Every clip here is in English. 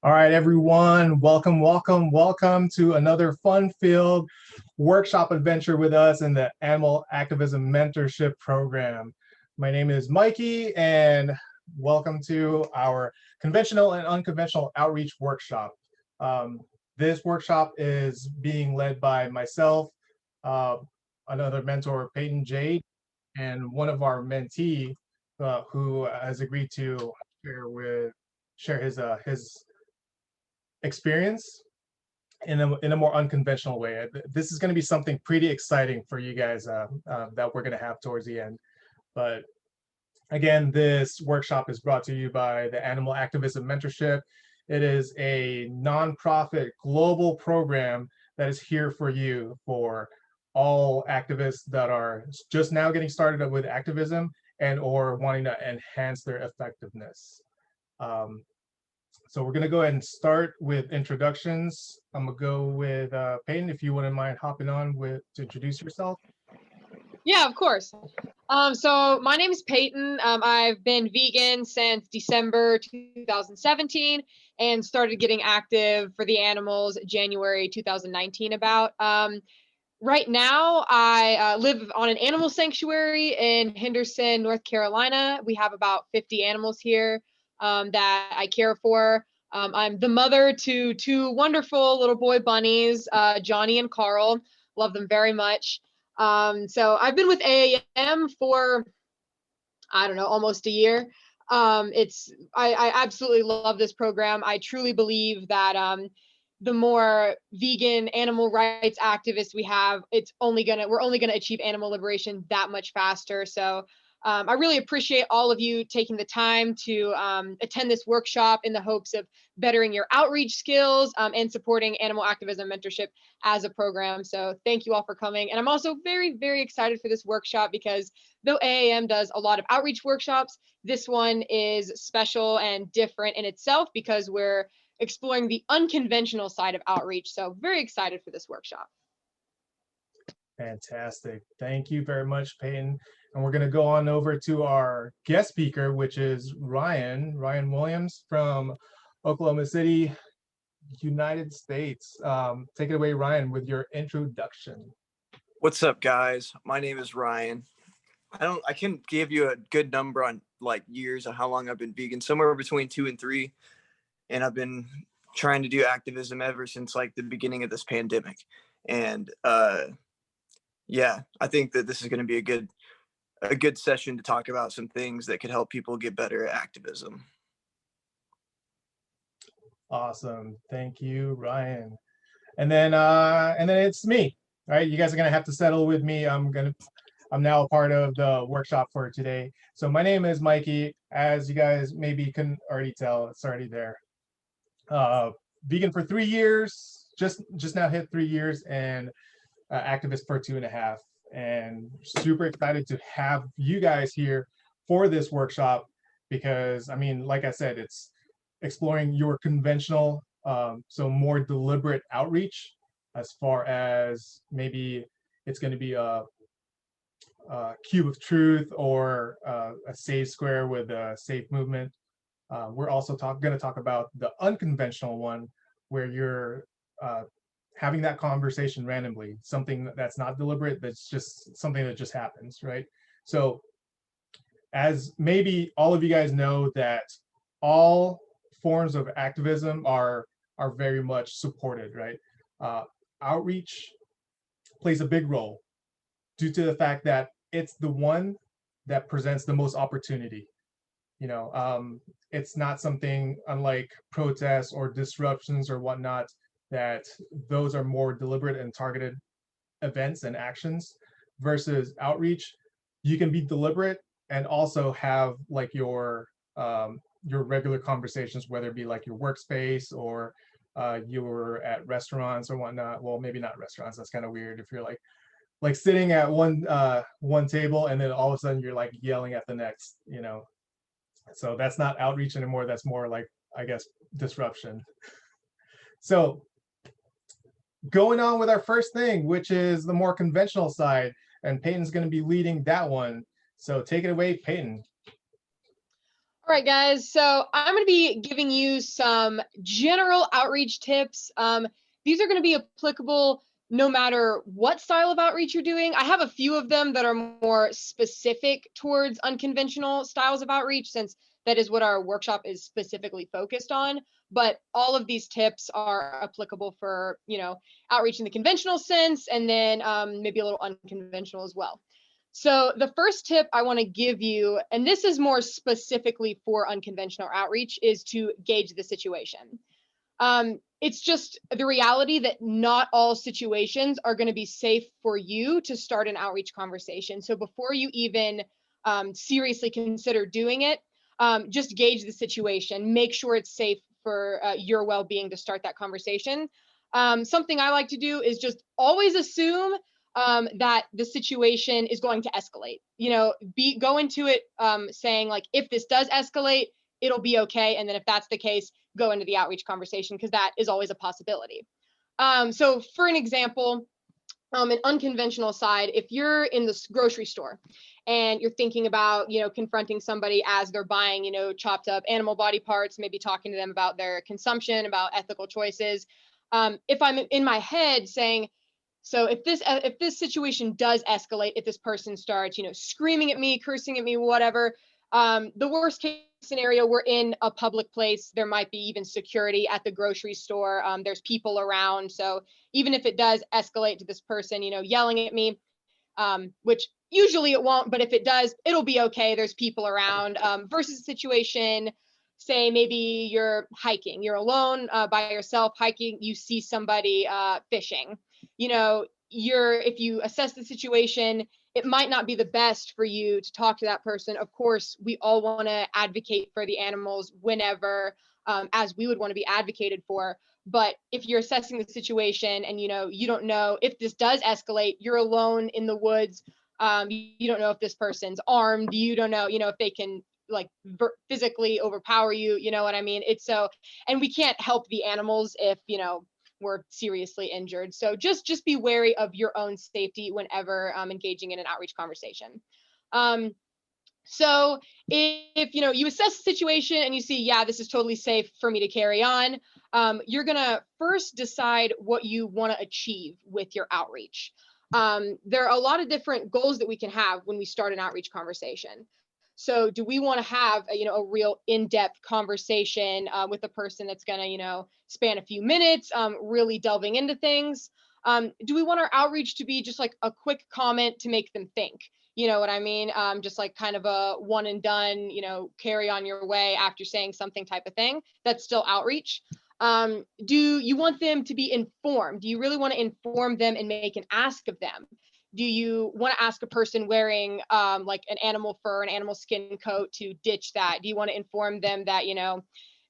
All right, everyone, welcome to another fun-filled workshop adventure with us in the Animal Activism Mentorship Program. My name is Mikey, and welcome to our Conventional and Unconventional Outreach Workshop. This workshop is being led by myself, another mentor, Peyton Jade, and one of our mentee who has agreed to share his experience in a more unconventional way. This is going to be something pretty exciting for you guys that we're going to have towards the end. But again, this workshop is brought to you by the Animal Activism Mentorship. It is a nonprofit global program that is here for you, for all activists that are just now getting started with activism and or wanting to enhance their effectiveness. So we're going to go ahead and start with introductions. I'm going to go with Peyton, if you wouldn't mind hopping on to introduce yourself. Yeah, of course. So my name is Peyton. I've been vegan since December 2017 and started getting active for the animals January 2019 about. Right now, I live on an animal sanctuary in Henderson, North Carolina. We have about 50 animals here that I care for. I'm the mother to two wonderful little boy bunnies, Johnny and Carl. Love them very much. So I've been with AAM for, I don't know, almost a year. I absolutely love this program. I truly believe that the more vegan animal rights activists we have, we're only gonna achieve animal liberation that much faster. So I really appreciate all of you taking the time to attend this workshop in the hopes of bettering your outreach skills and supporting animal activism mentorship as a program. So thank you all for coming. And I'm also very, very excited for this workshop because though AAM does a lot of outreach workshops, this one is special and different in itself because we're exploring the unconventional side of outreach. So very excited for this workshop. Fantastic. Thank you very much, Peyton. And we're going to go on over to our guest speaker, which is Ryan Williams from Oklahoma City, United States. Take it away, Ryan, with your introduction. What's up, guys? My name is Ryan. I can't give you a good number on like years of how long I've been vegan, somewhere between 2 and 3. And I've been trying to do activism ever since like the beginning of this pandemic. And yeah, I think that this is going to be a good session to talk about some things that could help people get better at activism. Awesome. Thank you, Ryan. And then it's me. All right, you guys are gonna have to settle with me. I'm now a part of the workshop for today. So my name is Mikey. As you guys maybe can already tell, it's already there. Vegan for 3 years, just now hit 3 years, and activist for 2.5. And super excited to have you guys here for this workshop because, I mean, like I said, it's exploring your conventional, so more deliberate outreach, as far as maybe it's going to be a cube of truth or a save square with a safe movement. We're also going to talk about the unconventional one, where you're having that conversation randomly, something that's not deliberate, that's just something that just happens, right? So as maybe all of you guys know, that all forms of activism are very much supported, right? Outreach plays a big role due to the fact that it's the one that presents the most opportunity. You know, it's not something unlike protests or disruptions or whatnot, that those are more deliberate and targeted events and actions, versus outreach. You can be deliberate and also have like your regular conversations, whether it be like your workspace or you're at restaurants or whatnot. Well, maybe not restaurants. That's kind of weird if you're like sitting at one table and then all of a sudden you're like yelling at the next, you know. So that's not outreach anymore. That's more like, I guess, disruption. So going on with our first thing, which is the more conventional side, and Peyton's going to be leading that one. So take it away, Peyton. All right, guys. So I'm going to be giving you some general outreach tips. These are going to be applicable no matter what style of outreach you're doing. I have a few of them that are more specific towards unconventional styles of outreach, since that is what our workshop is specifically focused on. But all of these tips are applicable for, outreach in the conventional sense, and then maybe a little unconventional as well. So the first tip I want to give you, and this is more specifically for unconventional outreach, is to gauge the situation. It's just the reality that not all situations are going to be safe for you to start an outreach conversation. So before you even seriously consider doing it, just gauge the situation. Make sure it's safe for your well-being to start that conversation. Something I like to do is just always assume that the situation is going to escalate. Go into it saying, like, if this does escalate, it'll be okay. And then if that's the case, go into the outreach conversation, because that is always a possibility. So for an example, an unconventional side, if you're in the grocery store and you're thinking about, confronting somebody as they're buying, chopped up animal body parts, maybe talking to them about their consumption, about ethical choices. If I'm in my head saying, so if this situation does escalate, if this person starts, screaming at me, cursing at me, whatever, the worst case scenario, we're in a public place. There might be even security at the grocery store. There's people around. So even if it does escalate to this person, yelling at me, which usually it won't, but if it does, it'll be okay. There's people around, versus a situation, say maybe you're hiking, you're alone by yourself hiking, you see somebody fishing. If you assess the situation, it might not be the best for you to talk to that person. Of course, we all want to advocate for the animals whenever, as we would want to be advocated for. But if you're assessing the situation and you don't know if this does escalate, you're alone in the woods. You don't know if this person's armed. You don't know, if they can like physically overpower you. You know what I mean? And we can't help the animals if we're seriously injured. So just be wary of your own safety whenever engaging in an outreach conversation. So if you assess the situation and you see, yeah, this is totally safe for me to carry on, you're gonna first decide what you want to achieve with your outreach. There are a lot of different goals that we can have when we start an outreach conversation. So do we want to have a real in-depth conversation with a person that's gonna span a few minutes, really delving into things? Do we want our outreach to be just like a quick comment to make them think? You know what I mean? Just like kind of a one and done, carry on your way after saying something type of thing. That's still outreach. Do you want them to be informed? Do you really want to inform them and make an ask of them? Do you want to ask a person wearing like an animal fur, an animal skin coat to ditch that? Do you want to inform them that,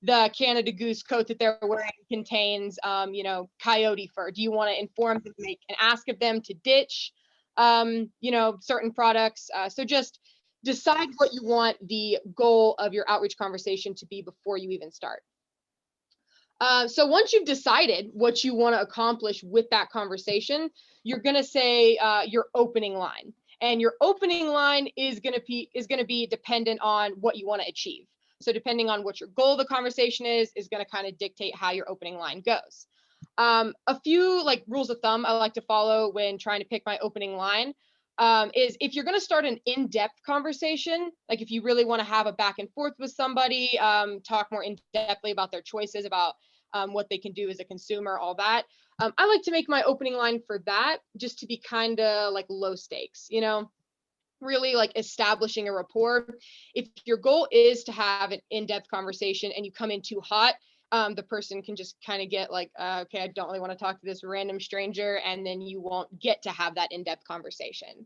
the Canada Goose coat that they're wearing contains, coyote fur? Do you want to inform them, make an ask of them to ditch, certain products? So just decide what you want the goal of your outreach conversation to be before you even start. So once you've decided what you want to accomplish with that conversation, you're going to say your opening line. And your opening line is going to be dependent on what you want to achieve. So depending on what your goal of the conversation is going to kind of dictate how your opening line goes. A few like rules of thumb I like to follow when trying to pick my opening line is if you're going to start an in-depth conversation, like if you really want to have a back and forth with somebody, talk more in-depthly about their choices, about what they can do as a consumer, all that. I like to make my opening line for that just to be kind of like low stakes, really like establishing a rapport. If your goal is to have an in-depth conversation and you come in too hot, the person can just kind of get like, okay, I don't really want to talk to this random stranger, and then you won't get to have that in-depth conversation.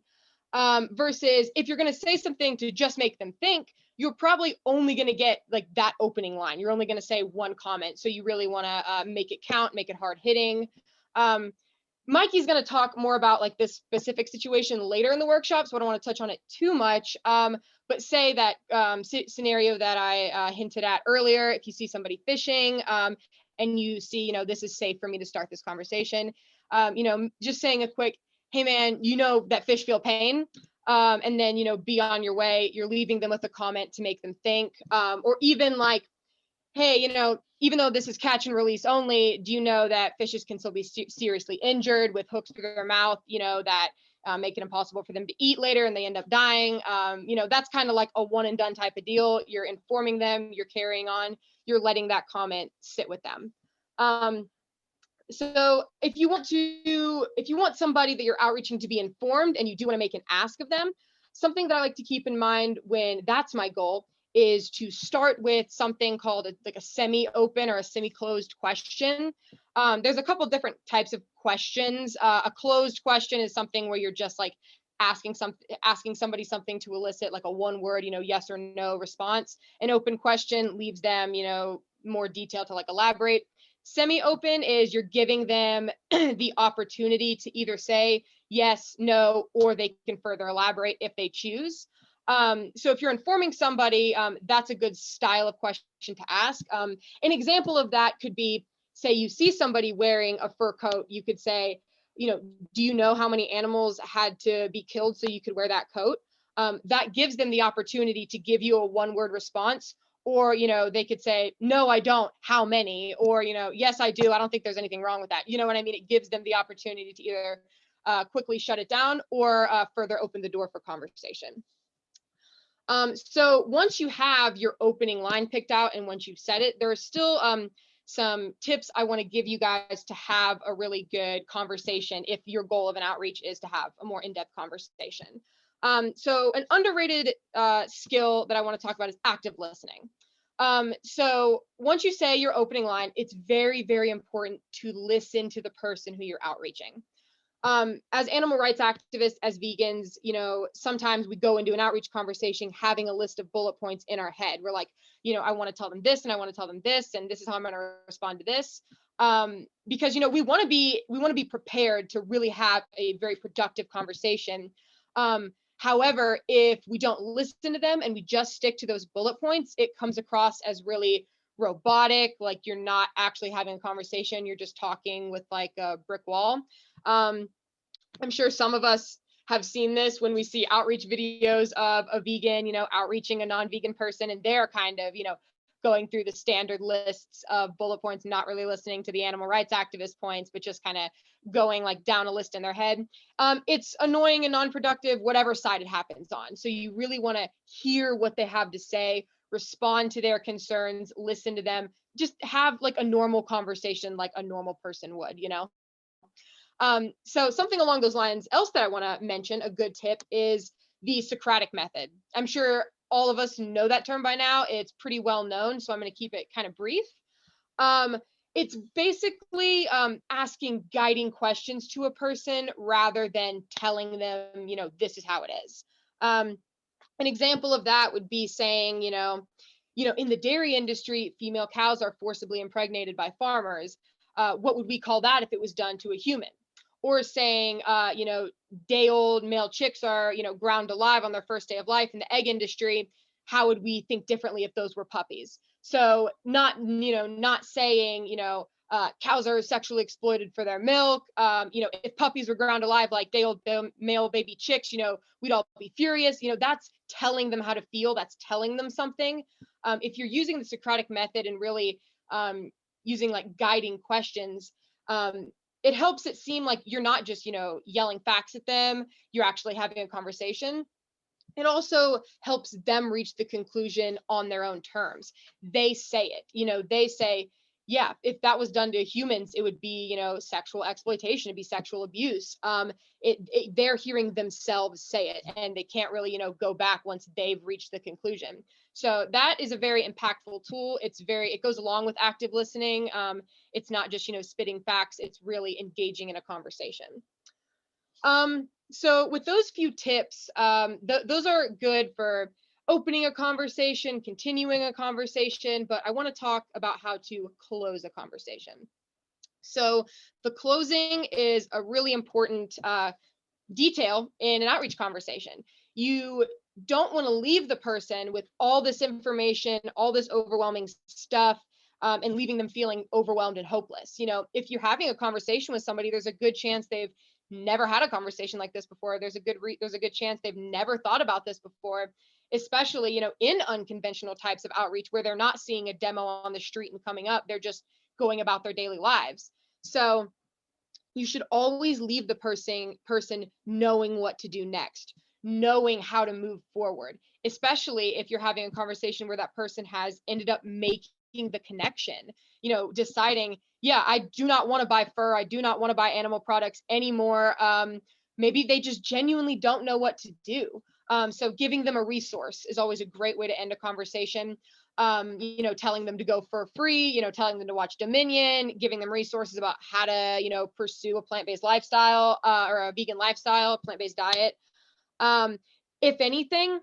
Versus if you're going to say something to just make them think, you're probably only going to get like that opening line. You're only going to say one comment. So you really want to make it count, make it hard hitting. Mikey's going to talk more about like this specific situation later in the workshop, so I don't want to touch on it too much. But say that scenario that I hinted at earlier, if you see somebody fishing and you see, this is safe for me to start this conversation, just saying a quick, hey man, that fish feel pain. and then, be on your way. You're leaving them with a comment to make them think, or even like, hey, even though this is catch and release only, do you know that fishes can still be seriously injured with hooks through their mouth, that make it impossible for them to eat later and they end up dying. That's kind of like a one and done type of deal. You're informing them, you're carrying on, you're letting that comment sit with them. So if you want somebody that you're outreaching to be informed and you do want to make an ask of them, something that I like to keep in mind when that's my goal is to start with something called a semi-open or a semi-closed question. There's a couple different types of questions. A closed question is something where you're just like asking somebody something to elicit like a one word, yes or no response. An open question leaves them, more detail to like elaborate. Semi-open is you're giving them the opportunity to either say yes, no, or they can further elaborate if they choose. So if you're informing somebody, that's a good style of question to ask. An example of that could be, say you see somebody wearing a fur coat, you could say, do you know how many animals had to be killed so you could wear that coat? That gives them the opportunity to give you a one-word response. Or, they could say, no, I don't, how many? Or, yes, I do, I don't think there's anything wrong with that. You know what I mean? It gives them the opportunity to either quickly shut it down or further open the door for conversation. So once you have your opening line picked out and once you've said it, there are still some tips I want to give you guys to have a really good conversation if your goal of an outreach is to have a more in-depth conversation. So an underrated skill that I want to talk about is active listening. So once you say your opening line, it's very, very important to listen to the person who you're outreaching. As animal rights activists, as vegans, sometimes we go into an outreach conversation having a list of bullet points in our head. We're like, I want to tell them this and I want to tell them this, and this is how I'm going to respond to this. Because, we want to be prepared to really have a very productive conversation. However, if we don't listen to them and we just stick to those bullet points, it comes across as really robotic, like you're not actually having a conversation, you're just talking with like a brick wall. I'm sure some of us have seen this when we see outreach videos of a vegan, outreaching a non-vegan person, and they're kind of, going through the standard lists of bullet points, not really listening to the animal rights activist points, but just kind of going like down a list in their head. It's annoying and non-productive, whatever side it happens on. So you really want to hear what they have to say, respond to their concerns, listen to them, just have like a normal conversation like a normal person would, So something along those lines else that I want to mention, a good tip, is the Socratic Method. I'm sure all of us know that term by now. It's pretty well known, so I'm going to keep it kind of brief. It's basically asking guiding questions to a person rather than telling them, this is how it is. An example of that would be saying, in the dairy industry, female cows are forcibly impregnated by farmers. What would we call that if it was done to a human? Or saying, day-old male chicks are, ground alive on their first day of life in the egg industry. How would we think differently if those were puppies? So not saying, cows are sexually exploited for their milk. If puppies were ground alive like day-old male baby chicks, we'd all be furious. That's telling them how to feel. That's telling them something. If you're using the Socratic method and really using like guiding questions, it helps it seem like you're not just, yelling facts at them, you're actually having a conversation. It also helps them reach the conclusion on their own terms. They say it, they say, yeah, if that was done to humans, it would be, sexual exploitation, it'd be sexual abuse. They're hearing themselves say it, and they can't really, go back once they've reached the conclusion. So that is a very impactful tool. It goes along with active listening. It's not just, spitting facts, it's really engaging in a conversation. So with those few tips, those are good for opening a conversation, continuing a conversation, but I want to talk about how to close a conversation. So the closing is a really important detail in an outreach conversation. You don't want to leave the person with all this information, all this overwhelming stuff, and leaving them feeling overwhelmed and hopeless. If you're having a conversation with somebody, there's a good chance they've never had a conversation like this before. There's a good chance they've never thought about this before, especially, you know, in unconventional types of outreach where they're not seeing a demo on the street and coming up, they're just going about their daily lives. So you should always leave the person knowing what to do next, knowing how to move forward, especially if you're having a conversation where that person has ended up making the connection, you know, deciding, yeah, I do not want to buy fur, I do not want to buy animal products anymore. Maybe they just genuinely don't know what to do. So giving them a resource is always a great way to end a conversation. You know, telling them to go for free, you know, telling them to watch Dominion, giving them resources about how to, you know, pursue a plant-based lifestyle, or a vegan lifestyle, plant-based diet. If anything,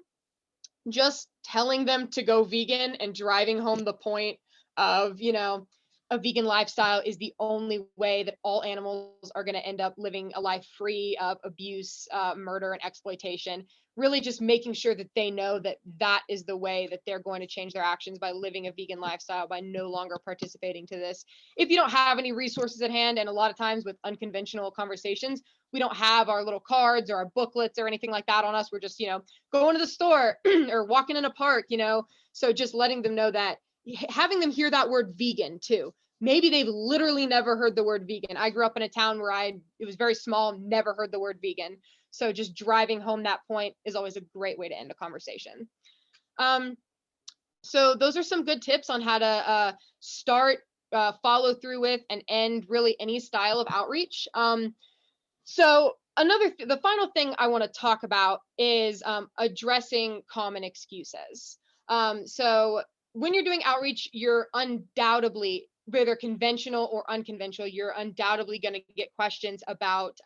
just telling them to go vegan and driving home the point of, you know, a vegan lifestyle is the only way that all animals are going to end up living a life free of abuse, murder, and exploitation. Really just making sure that they know that that is the way that they're going to change their actions, by living a vegan lifestyle, by no longer participating to this. If you don't have any resources at hand, and a lot of times with unconventional conversations, we don't have our little cards or our booklets or anything like that on us. We're just, you know, going to the store or walking in a park, you know. So just letting them know that, having them hear that word vegan too. Maybe they've literally never heard the word vegan. I grew up in a town where it was very small, never heard the word vegan. So just driving home that point is always a great way to end a conversation. So those are some good tips on how to start, follow through with, and end really any style of outreach. So the final thing I want to talk about is addressing common excuses. So when you're doing outreach, you're undoubtedly, whether conventional or unconventional, you're undoubtedly going to get questions about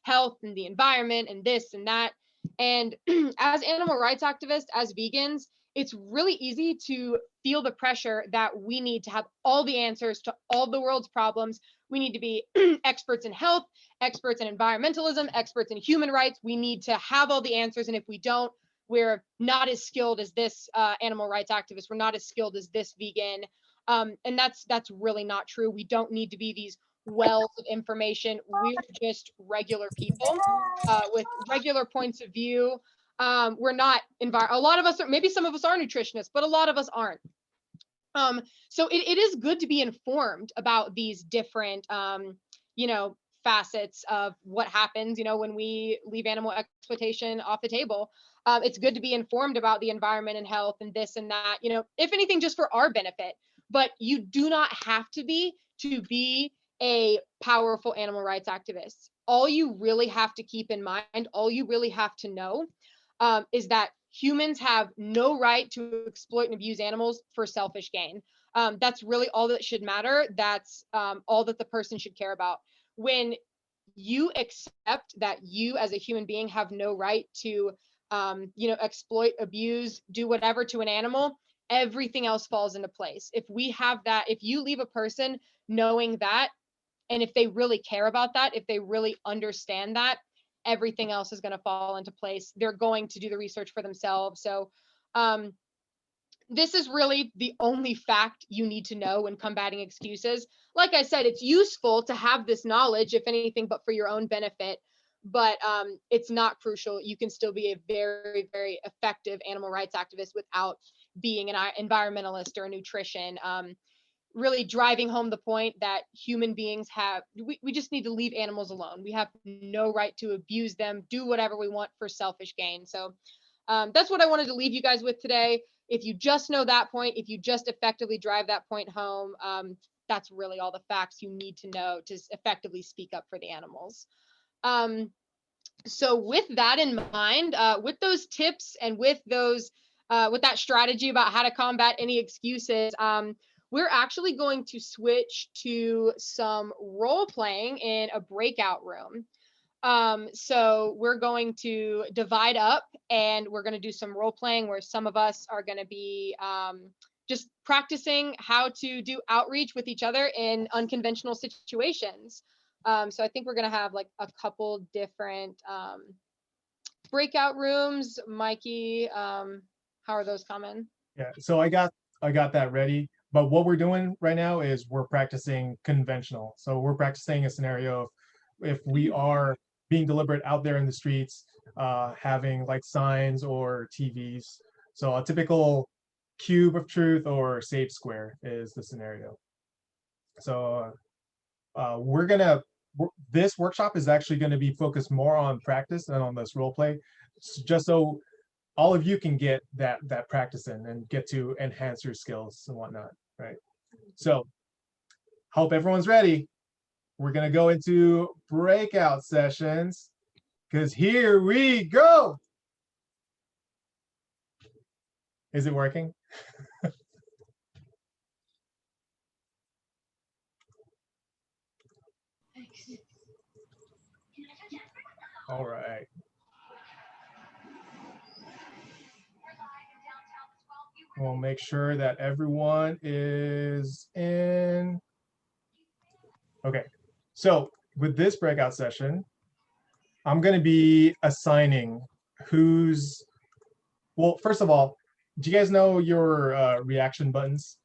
health and the environment and this and that. And as animal rights activists, as vegans, it's really easy to feel the pressure that we need to have all the answers to all the world's problems. We need to be experts in health, experts in environmentalism, experts in human rights. We need to have all the answers. And if we don't, we're not as skilled as this animal rights activist. We're not as skilled as this vegan. And that's really not true. We don't need to be these wells of information. We're just regular people with regular points of view. We're not a lot of us are, maybe some of us are nutritionists, but a lot of us aren't. So it is good to be informed about these different, you know, facets of what happens, you know, when we leave animal exploitation off the table. It's good to be informed about the environment and health and this and that, you know, if anything, just for our benefit. But you do not have to be a powerful animal rights activist. All you really have to keep in mind, all you really have to know, is that humans have no right to exploit and abuse animals for selfish gain. That's really all that should matter. That's all that the person should care about. When you accept that you as a human being have no right to, you know, exploit, abuse, do whatever to an animal, everything else falls into place. If we have that, if you leave a person knowing that, and if they really care about that, if they really understand that, everything else is going to fall into place. They're going to do the research for themselves. So this is really the only fact you need to know when combating excuses. Like I said, it's useful to have this knowledge, if anything, but for your own benefit. But it's not crucial. You can still be a very, very effective animal rights activist without being an environmentalist or a nutrition. Really driving home the point that human beings we just need to leave animals alone. We have no right to abuse them, do whatever we want for selfish gain. So that's what I wanted to leave you guys with today. If you just know that point, if you just effectively drive that point home, that's really all the facts you need to know to effectively speak up for the animals. So with that in mind, with those tips and with that strategy about how to combat any excuses, we're actually going to switch to some role playing in a breakout room. So we're going to divide up and we're going to do some role playing where some of us are going to be just practicing how to do outreach with each other in unconventional situations. So I think we're going to have like a couple different breakout rooms. Mikey, how are those coming? Yeah, so I got that ready. But what we're doing right now is we're practicing conventional. So we're practicing a scenario of if we are being deliberate out there in the streets, having like signs or TVs. So a typical cube of truth or safe square is the scenario. So this workshop is actually going to be focused more on practice than on this role play, just so all of you can get that practice in and get to enhance your skills and whatnot, right? So hope everyone's ready. We're going to go into breakout sessions because here we go. Is it working? All right. We'll make sure that everyone is in. Okay, so with this breakout session, I'm going to be assigning who's, well, first of all, do you guys know your reaction buttons?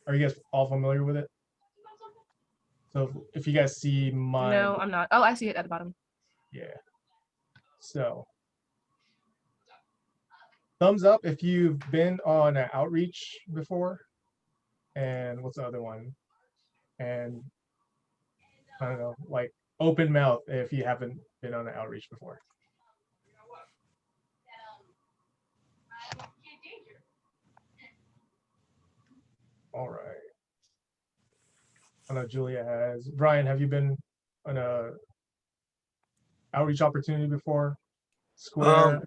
Are you guys all familiar with it? So if you guys see mine. No, I'm not. Oh, I see it at the bottom. Yeah. So thumbs up if you've been on an outreach before. And what's the other one? And I don't know, like open mouth if you haven't been on an outreach before. All right. I know Julia has. Brian, have you been on a outreach opportunity before? Square?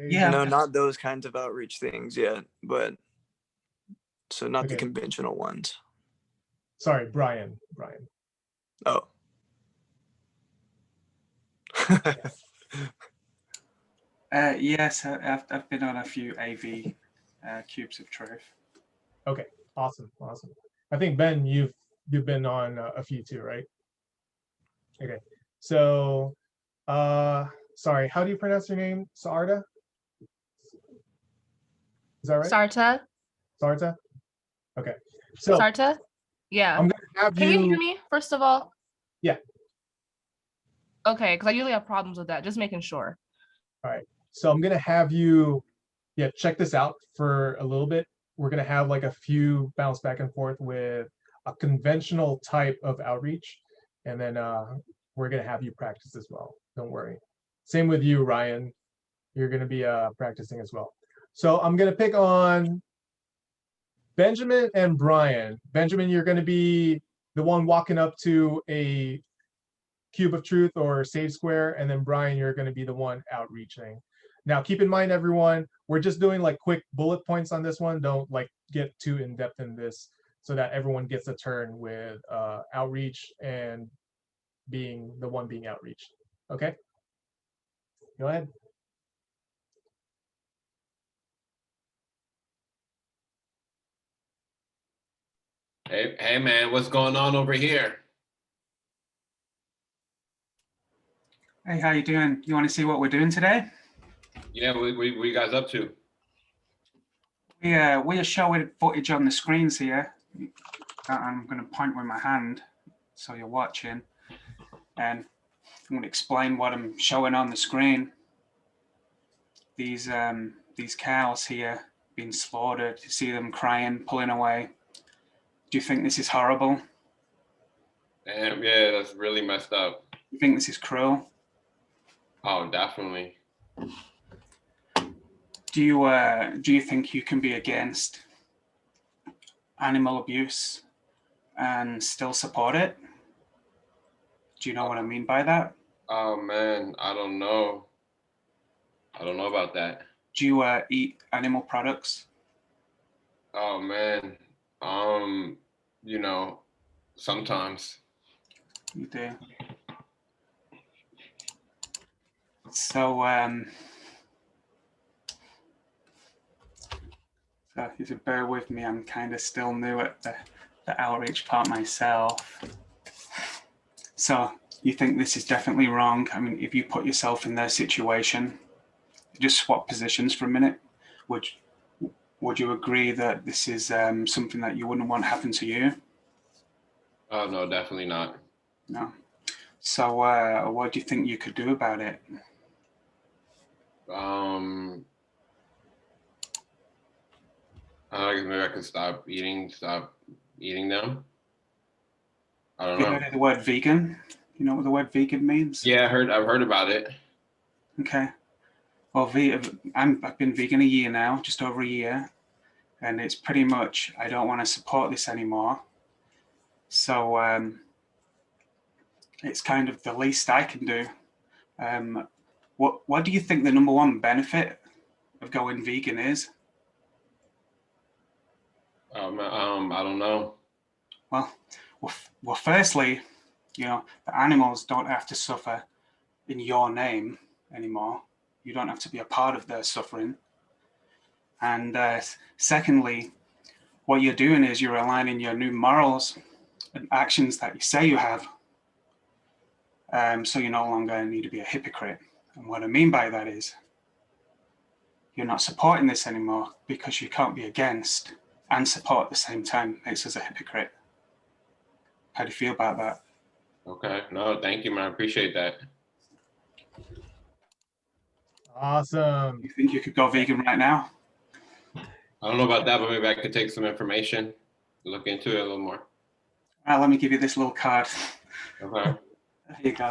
Yeah. No, not those kinds of outreach things yet, but so not the Okay. conventional ones. Sorry, Brian. Oh. Yes, I've been on a few AV cubes of truth. Okay, awesome. I think Ben, you've been on a few too, right? Okay, so sorry, how do you pronounce your name? Sarda? Is that right? Sarta? Sarta? Okay, so Sarta? Yeah. I'm gonna have Can you hear me, first of all? Yeah. Okay, because I usually have problems with that, just making sure. All right, so I'm gonna have you, check this out for a little bit. We're gonna have like a few bounce back and forth with a conventional type of outreach, and then we're gonna have you practice as well. Don't worry. Same with you, Ryan. You're gonna be practicing as well. So I'm gonna pick on Benjamin and Brian. Benjamin, you're gonna be the one walking up to a cube of truth or save square, and then Brian, you're going to be the one outreaching. Now keep in mind, everyone, we're just doing like quick bullet points on this one. Don't like get too in depth in this, so that everyone gets a turn with outreach and being the one being outreached. Okay, go ahead. Hey man, what's going on over here? Hey, how you doing? You want to see what we're doing today? Yeah, what you guys up to? We are showing footage on the screens here. I'm going to point with my hand so you're watching, and I'm going to explain what I'm showing on the screen. These cows here being slaughtered. You see them crying, pulling away. Do you think this is horrible? Damn, yeah, that's really messed up. You think this is cruel? Oh, definitely. Do you think you can be against animal abuse and still support it? Do you know what I mean by that? Oh man, I don't know. I don't know about that. Do you eat animal products? Oh man, you know, sometimes. You do. So, so if you bear with me, I'm kind of still new at the outreach part myself. So you think this is definitely wrong? I mean, if you put yourself in their situation, just swap positions for a minute, would you agree that this is something that you wouldn't want happen to you? Oh no, definitely not. No. So what do you think you could do about it? I guess maybe I could stop eating them. I don't Have you know. heard of the word vegan? You know what the word vegan means? Yeah, I've heard about it. Okay. Well, I've been vegan a year now, just over a year, and it's pretty much I don't want to support this anymore. So it's kind of the least I can do. What do you think the number one benefit of going vegan is? I don't know. Well, firstly, you know, the animals don't have to suffer in your name anymore. You don't have to be a part of their suffering. And secondly, what you're doing is you're aligning your new morals and actions that you say you have. So you no longer need to be a hypocrite. And what I mean by that is you're not supporting this anymore because you can't be against and support at the same time. Makes us a hypocrite. How do you feel about that? Okay. No, thank you, man. I appreciate that. Awesome. You think you could go vegan right now? I don't know about that, but maybe I could take some information, look into it a little more. All right, let me give you this little card. Okay. There you go.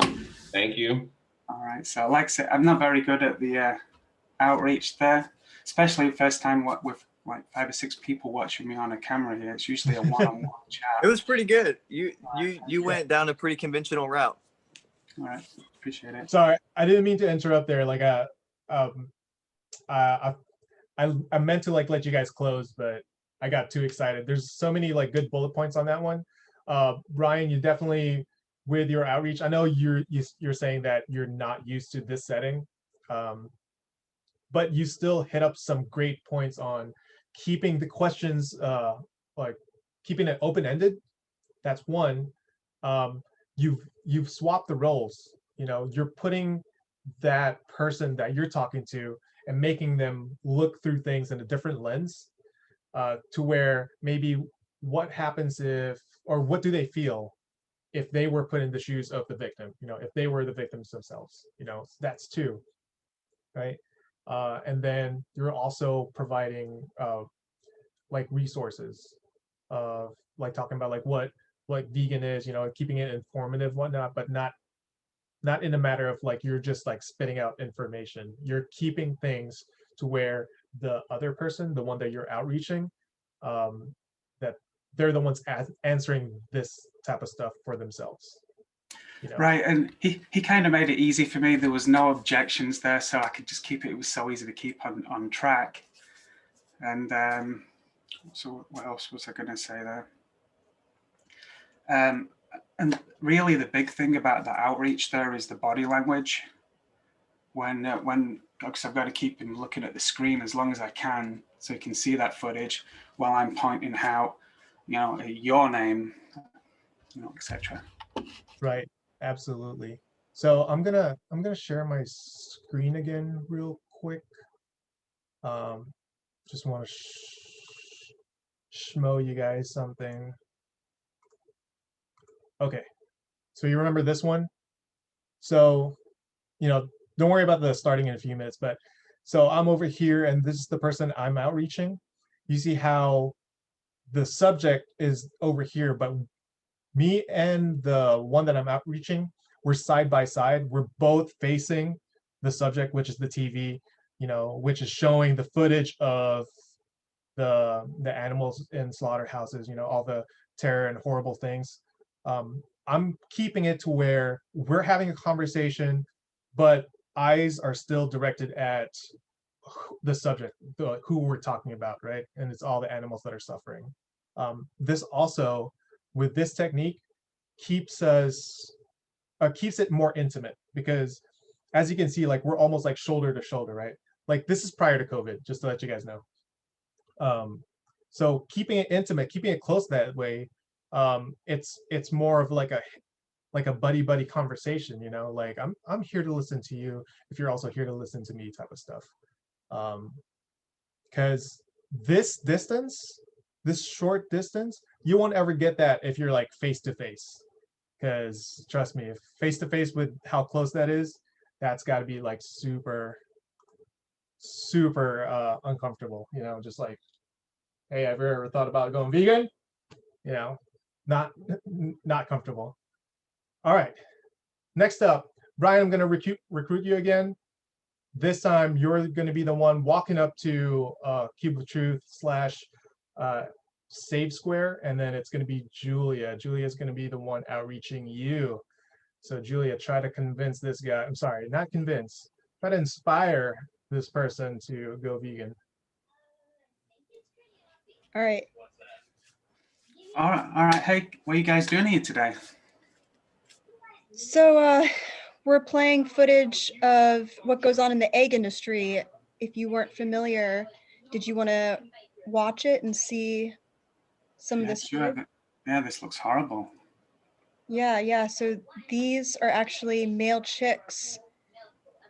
Thank you. All right. So, like I said, I'm not very good at the outreach there, especially first time with like 5 or 6 people watching me on a camera here. It's usually a one-on-one chat. It was pretty good. You went down a pretty conventional route. All right. Appreciate it. Sorry, I didn't mean to interrupt there. Like, I meant to like let you guys close, but I got too excited. There's so many like good bullet points on that one. Brian, you definitely with your outreach. I know you're saying that you're not used to this setting, but you still hit up some great points on keeping the questions like keeping it open-ended. That's one. You've swapped the roles. You know, you're putting that person that you're talking to and making them look through things in a different lens, to where maybe what happens if, or what do they feel if they were put in the shoes of the victim, you know, if they were the victims themselves, you know, that's two, right? And then you're also providing like resources of like talking about like what vegan is, you know, keeping it informative, whatnot, but not in a matter of like you're just like spitting out information. You're keeping things to where the other person, the one that you're outreaching, that they're the ones answering this type of stuff for themselves. You know? Right, and he kind of made it easy for me. There was no objections there, so I could just keep it. It was so easy to keep on track. And so what else was I going to say there? And really, the big thing about the outreach there is the body language. When because I've got to keep him looking at the screen as long as I can, so he can see that footage while I'm pointing out, you know, your name, you know, etc. Right. Absolutely. So I'm gonna share my screen again real quick. Just want to schmo you guys something. Okay. So you remember this one? So, you know, don't worry about the starting in a few minutes, but so I'm over here and this is the person I'm outreaching. You see how the subject is over here, but me and the one that I'm outreaching, we're side by side. We're both facing the subject, which is the TV, you know, which is showing the footage of the animals in slaughterhouses, you know, all the terror and horrible things. I'm keeping it to where we're having a conversation, but eyes are still directed at the subject, who we're talking about, right? And it's all the animals that are suffering. This also, with this technique, keeps it more intimate, because as you can see, like we're almost like shoulder to shoulder, right? Like this is prior to COVID, just to let you guys know. So keeping it intimate, keeping it close that way, it's more of like a buddy conversation, you know, like I'm here to listen to you if you're also here to listen to me type of stuff. Because this short distance, you won't ever get that if you're like face to face. because trust me, if face to face with how close that is, that's got to be like super uncomfortable, you know, just like, hey, have you ever thought about going vegan? You know, not not comfortable. All right, next up, Brian, I'm going to recruit you again. This time you're going to be the one walking up to Cube of Truth / Save Square, and then it's going to be Julia. Julia's going to be the one outreaching you. So Julia, try to convince this guy. I'm sorry, not convince. Try to inspire this person to go vegan. All right. All right, all right. Hey, what are you guys doing here today? So we're playing footage of what goes on in the egg industry. If you weren't familiar, did you want to watch it and see some of Yeah, this? sure. Yeah, this looks horrible. Yeah. So these are actually male chicks.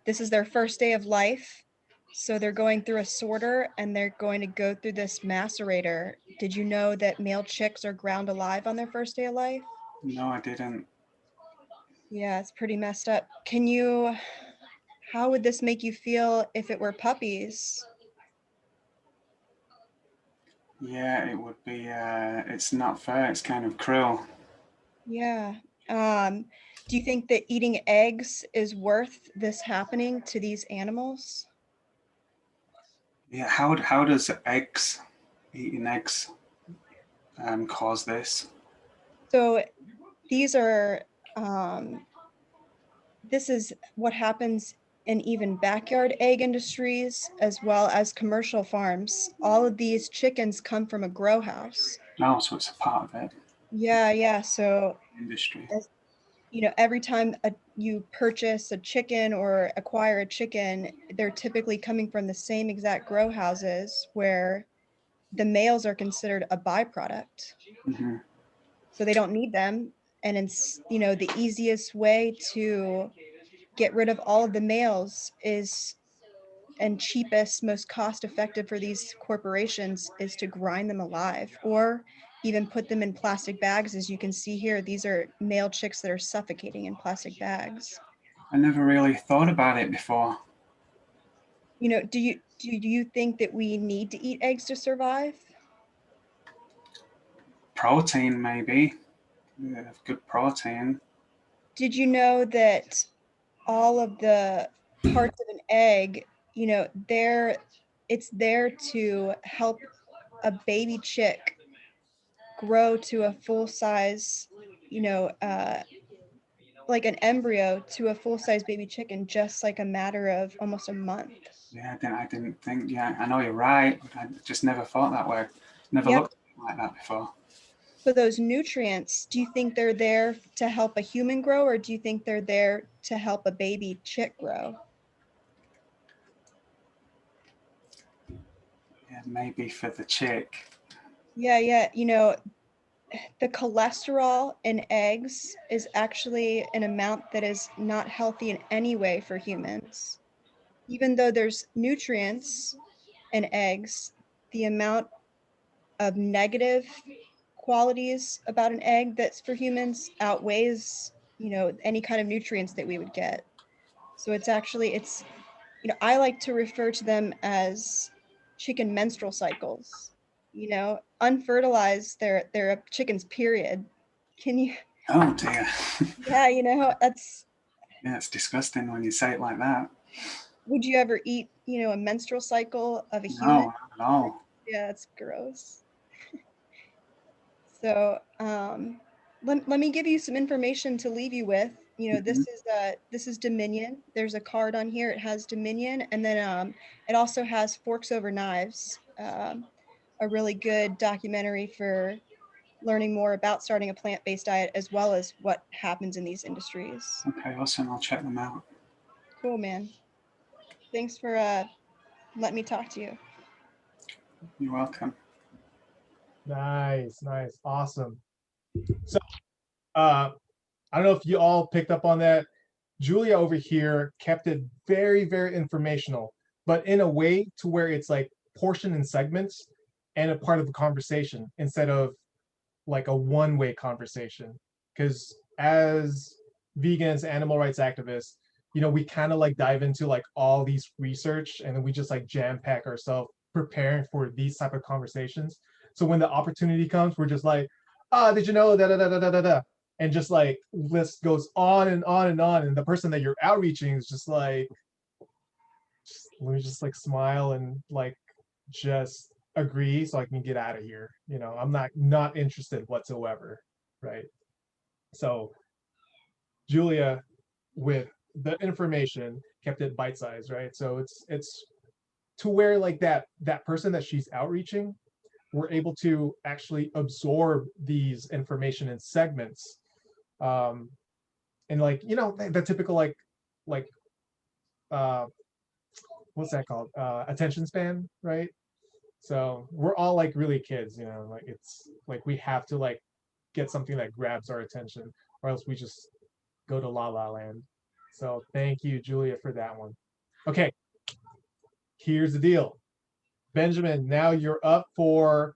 This is their first day of life. So they're going through a sorter and they're going to go through this macerator. Did you know that male chicks are ground alive on their first day of life? No, I didn't. Yeah, it's pretty messed up. How would this make you feel if it were puppies? Yeah, it would be. It's not fair. It's kind of cruel. Yeah. Do you think that eating eggs is worth this happening to these animals? Yeah. How does eating eggs cause this? So these are, this is what happens in even backyard egg industries as well as commercial farms. All of these chickens come from a grow house. Oh, so it's a part of it. Yeah. So Industry. you know, every time you purchase a chicken or acquire a chicken, they're typically coming from the same exact grow houses where the males are considered a byproduct. Mm-hmm. So they don't need them. And it's, you know, the easiest way to get rid of all of the males is, and cheapest, most cost effective for these corporations is to grind them alive or even put them in plastic bags. As you can see here, these are male chicks that are suffocating in plastic bags. I never really thought about it before. You know, do you think that we need to eat eggs to survive? Protein, maybe. Yeah, good protein. Did you know that all of the parts of an egg, you know, it's there to help a baby chick grow to a full size, you know, like an embryo to a full size baby chicken, just like a matter of almost a month. Yeah, I didn't think. Yeah, I know you're right, but I just never thought that way. Never Yep. looked at it like that before. So those nutrients, do you think they're there to help a human grow, or do you think they're there to help a baby chick grow? Yeah, maybe for the chick. Yeah. You know, the cholesterol in eggs is actually an amount that is not healthy in any way for humans. Even though there's nutrients in eggs, the amount of negative qualities about an egg that's for humans outweighs, you know, any kind of nutrients that we would get. So it's you know, I like to refer to them as chicken menstrual cycles. You know, unfertilized, they're a chicken's period. Can you? Oh dear. Yeah, you know, that's. Yeah, it's disgusting when you say it like that. Would you ever eat, you know, a menstrual cycle of a No, human? not at all. Yeah, it's gross. So let me give you some information to leave you with. You know, Mhm. this is Dominion. There's a card on here. It has Dominion, and then it also has Forks Over Knives, a really good documentary for learning more about starting a plant-based diet as well as what happens in these industries. Okay, awesome. I'll check them out. Cool, man. Thanks for letting me talk to you. You're welcome. Nice, awesome. So I don't know if you all picked up on that. Julia over here kept it very informational, but in a way to where it's like portioned in segments and a part of the conversation instead of like a one-way conversation. Because as vegans, animal rights activists, you know, we kind of like dive into like all these research, and then we just like jam pack ourselves preparing for these type of conversations. So when the opportunity comes, we're just like, ah, did you know da da da da da da da, and just like list goes on and on and on, and the person that you're outreaching is just like, let me just like smile and like just agree so I can get out of here. You know, I'm not interested whatsoever, right? So Julia, with the information, kept it bite-sized, right? So it's to where like that person that she's outreaching, we're able to actually absorb these information in segments, and like, you know, the typical like uh what's that called, attention span, right? So we're all like really kids, you know, like it's like we have to like get something that grabs our attention, or else we just go to La La Land. So thank you, Julia, for that one. Okay, here's the deal. Benjamin, now you're up for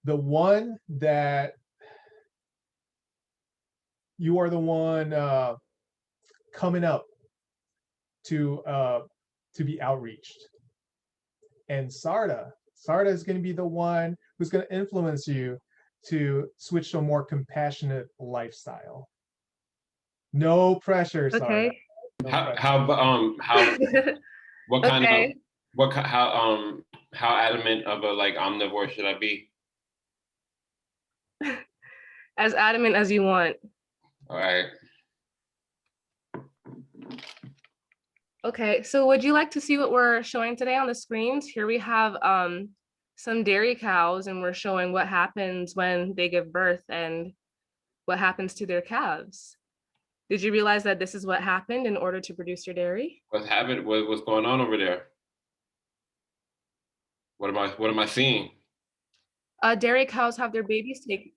the one that you are the one coming up to be outreached. And Sarda is going to be the one who's going to influence you to switch to a more compassionate lifestyle. No pressure, Sarda. Okay. No How pressure. how what kind of Okay. how adamant of a like omnivore should I be? As adamant as you want. All right. Okay, so would you like to see what we're showing today on the screens? Here we have some dairy cows, and we're showing what happens when they give birth and what happens to their calves. Did you realize that this is what happened in order to produce your dairy? What's happening? What's going on over there? What am I seeing? Dairy cows have their babies taken.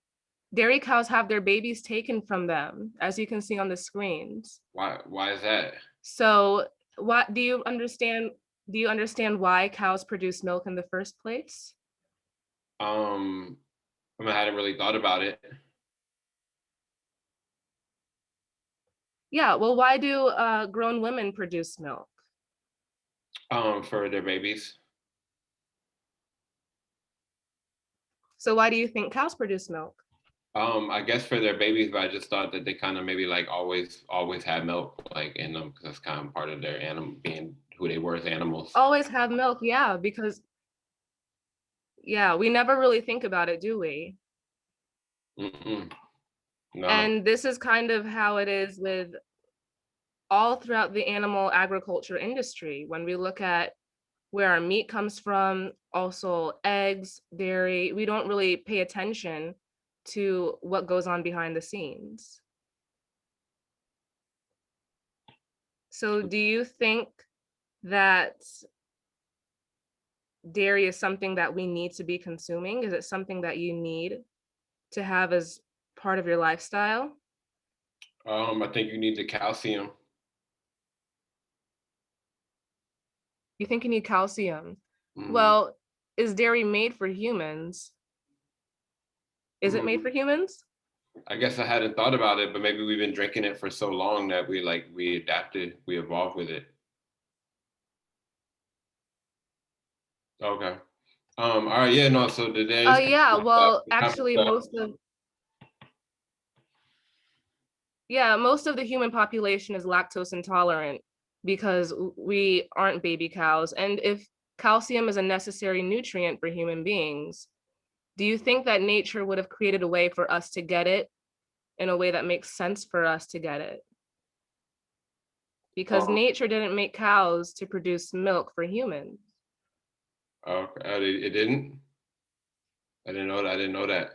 Dairy cows have their babies taken from them, as you can see on the screens. Why is that? So, what do you understand? Do you understand why cows produce milk in the first place? I mean, I hadn't really thought about it. Yeah, well, why do grown women produce milk? For their babies. So why do you think cows produce milk? I guess for their babies, but I just thought that they kind of maybe like always had milk like in them, because that's kind of part of their animal, being who they were as animals. Always have milk, yeah, because yeah, we never really think about it, do we? Mm-mm. No. And this is kind of how it is with all throughout the animal agriculture industry. When we look at where our meat comes from, also eggs, dairy, we don't really pay attention to what goes on behind the scenes. So do you think that dairy is something that we need to be consuming? Is it something that you need to have as part of your lifestyle? I think you need the calcium. You think you need calcium? Mm. Well, is dairy made for humans? Is it made for humans? I guess I hadn't thought about it, but maybe we've been drinking it for so long that we adapted, we evolved with it. Okay. All right. Yeah. No. So today. Yeah. Well, actually, most of the human population is lactose intolerant because we aren't baby cows. And if calcium is a necessary nutrient for human beings, do you think that nature would have created a way for us to get it in a way that makes sense for us to get it? Because nature didn't make cows to produce milk for humans. Okay. It didn't. I didn't know that. I didn't know that.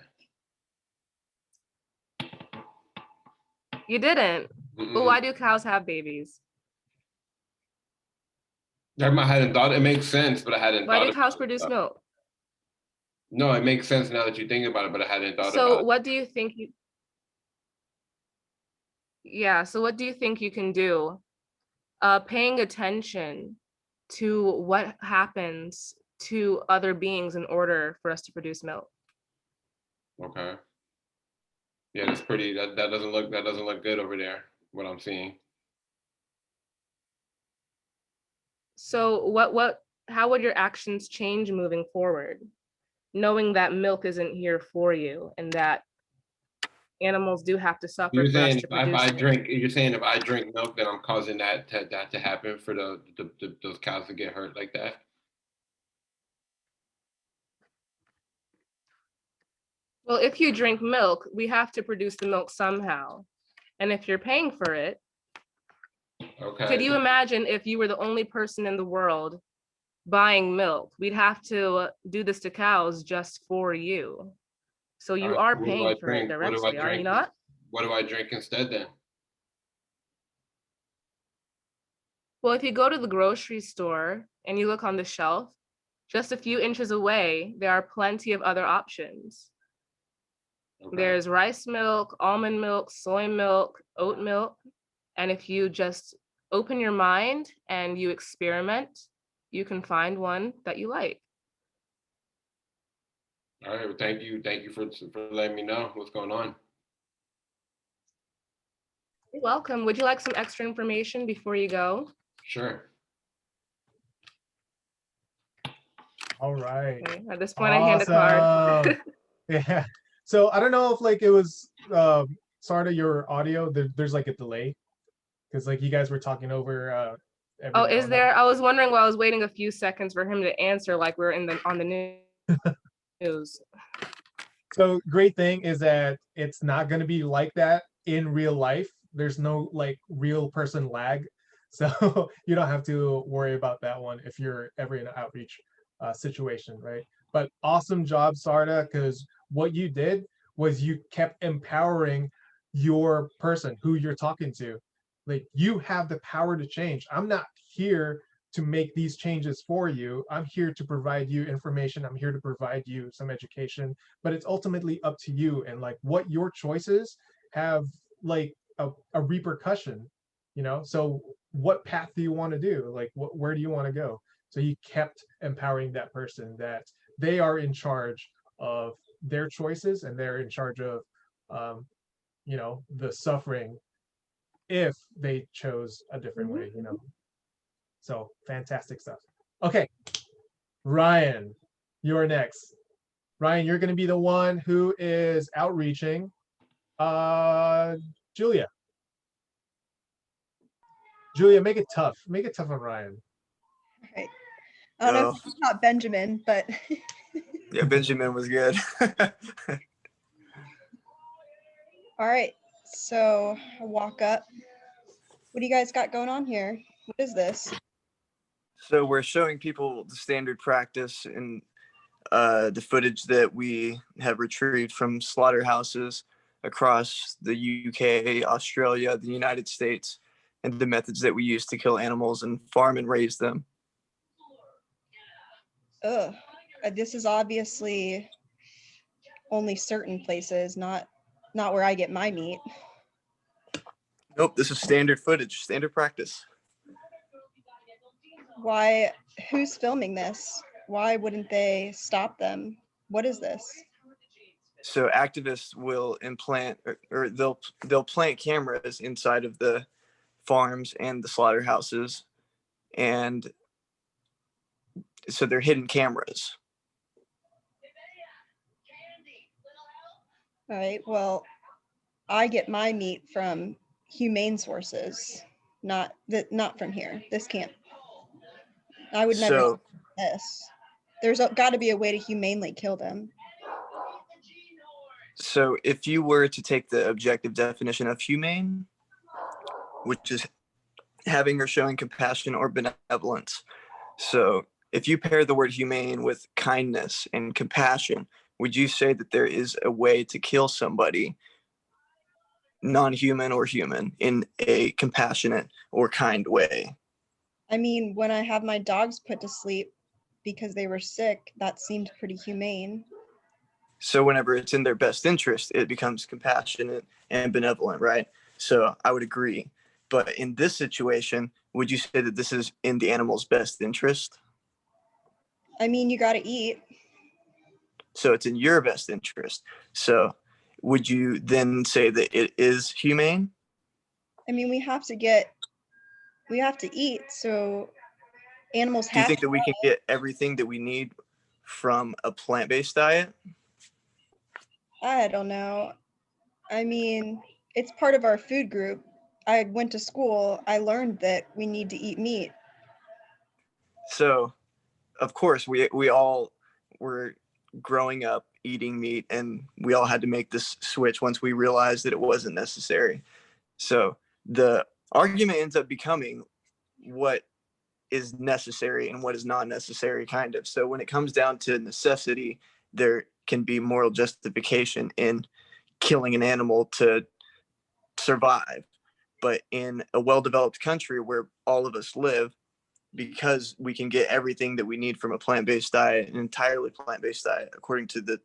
You didn't. But why do cows have babies? I hadn't thought. It makes sense, but I hadn't. Why do cows produce milk? No, it makes sense now that you think about it, but I hadn't thought about it. So what do you think you? Yeah. So what do you think you can do? Paying attention to what happens to other beings in order for us to produce milk. Okay. Yeah, that's pretty. That doesn't look good over there. What I'm seeing. So how would your actions change moving forward, knowing that milk isn't here for you and that animals do have to suffer You're for us saying to if produce I it? drink, you're saying if I drink milk, then I'm causing that to happen for those cows to get hurt like that. Well, if you drink milk, we have to produce the milk somehow. And if you're paying for it, Okay. could you imagine if you were the only person in the world buying milk? We'd have to do this to cows just for you. So you are What do I paying for it drink? What do I directly, are you drink? not? What do I drink instead then? Well, if you go to the grocery store and you look on the shelf, just a few inches away, there are plenty of other options. Okay. There's rice milk, almond milk, soy milk, oat milk. And if you just open your mind and you experiment, you can find one that you like. All right. Well, thank you for letting me know what's going on. You're welcome. Would you like some extra information before you go? Sure. All right. Okay. At this point, I hand a card. Awesome. Yeah. So I don't know if like it was sort of your audio. There's like a delay because like you guys were talking over. Every Oh, now is and then. there? I was wondering while I was waiting a few seconds for him to answer, like we're on the news. So great thing is that it's not going to be like that in real life. There's no like real person lag. So you don't have to worry about that one if you're ever in an outreach situation, right? But awesome job, Sarda, because what you did was you kept empowering your person who you're talking to. Like you have the power to change. I'm not here to make these changes for you. I'm here to provide you information. I'm here to provide you some education, but it's ultimately up to you and like what your choices have like a repercussion, you know? So what path do you want to do? Like where do you want to go? So you kept empowering that person that they are in charge of their choices and they're in charge of, you know, the suffering if they chose a different way, you know? So fantastic stuff. Okay, Ryan, you're next. Ryan, you're going to be the one who is outreaching. Julia. Julia, make it tough. Make it tough on Ryan. All right. I don't know if it's not Benjamin, but Yeah, Benjamin was good. all right. So I walk up. What do you guys got going on here? What is this? So we're showing people the standard practice and the footage that we have retrieved from slaughterhouses across the UK, Australia, the United States, and the methods that we use to kill animals and farm and raise them. Ugh. This is obviously only certain places, not where I get my meat. Nope, this is standard footage, standard practice. Why? Who's filming this? Why wouldn't they stop them? What is this? So activists will implant or they'll plant cameras inside of the farms and the slaughterhouses, and so they're hidden cameras. All right. Well, I get my meat from humane sources, not from here. This can't. I would never So do this. There's got to be a way to humanely kill them. So if you were to take the objective definition of humane, which is having or showing compassion or benevolence. So if you pair the word humane with kindness and compassion, would you say that there is a way to kill somebody, non-human or human, in a compassionate or kind way? I mean, when I have my dogs put to sleep because they were sick, that seemed pretty humane. So whenever it's in their best interest, it becomes compassionate and benevolent, right? So I would agree. But in this situation, would you say that this is in the animal's best interest? I mean, you got to eat. So it's in your best interest. So would you then say that it is humane? I mean, we have to eat, so animals Do you have think to. that we can get everything that we need from a plant-based diet? I don't know. I mean, it's part of our food group. I went to school, I learned that we need to eat meat. So, of course, we all were growing up eating meat, and we all had to make this switch once we realized that it wasn't necessary. So the argument ends up becoming what is necessary and what is not necessary, kind of. So when it comes down to necessity, there can be moral justification in killing an animal to survive. But in a well-developed country where all of us live, because we can get everything that we need from a plant-based diet, an entirely plant-based diet, according to the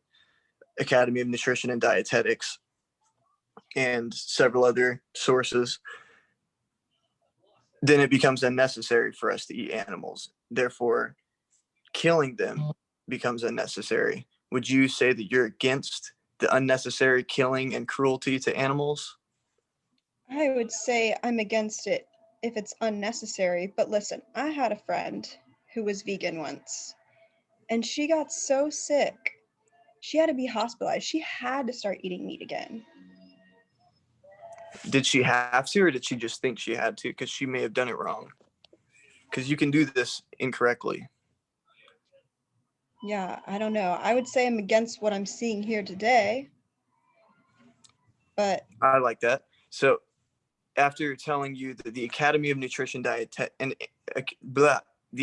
Academy of Nutrition and Dietetics and several other sources, then it becomes unnecessary for us to eat animals. Therefore, killing them becomes unnecessary. Would you say that you're against the unnecessary killing and cruelty to animals? I would say I'm against it if it's unnecessary, but listen, I had a friend who was vegan once, and she got so sick. She had to be hospitalized. She had to start eating meat again. Did she have to, or did she just think she had to? Because she may have done it wrong. Because you can do this incorrectly. Yeah, I don't know. I would say I'm against what I'm seeing here today, but I like that. So after telling you that the Academy of Nutrition the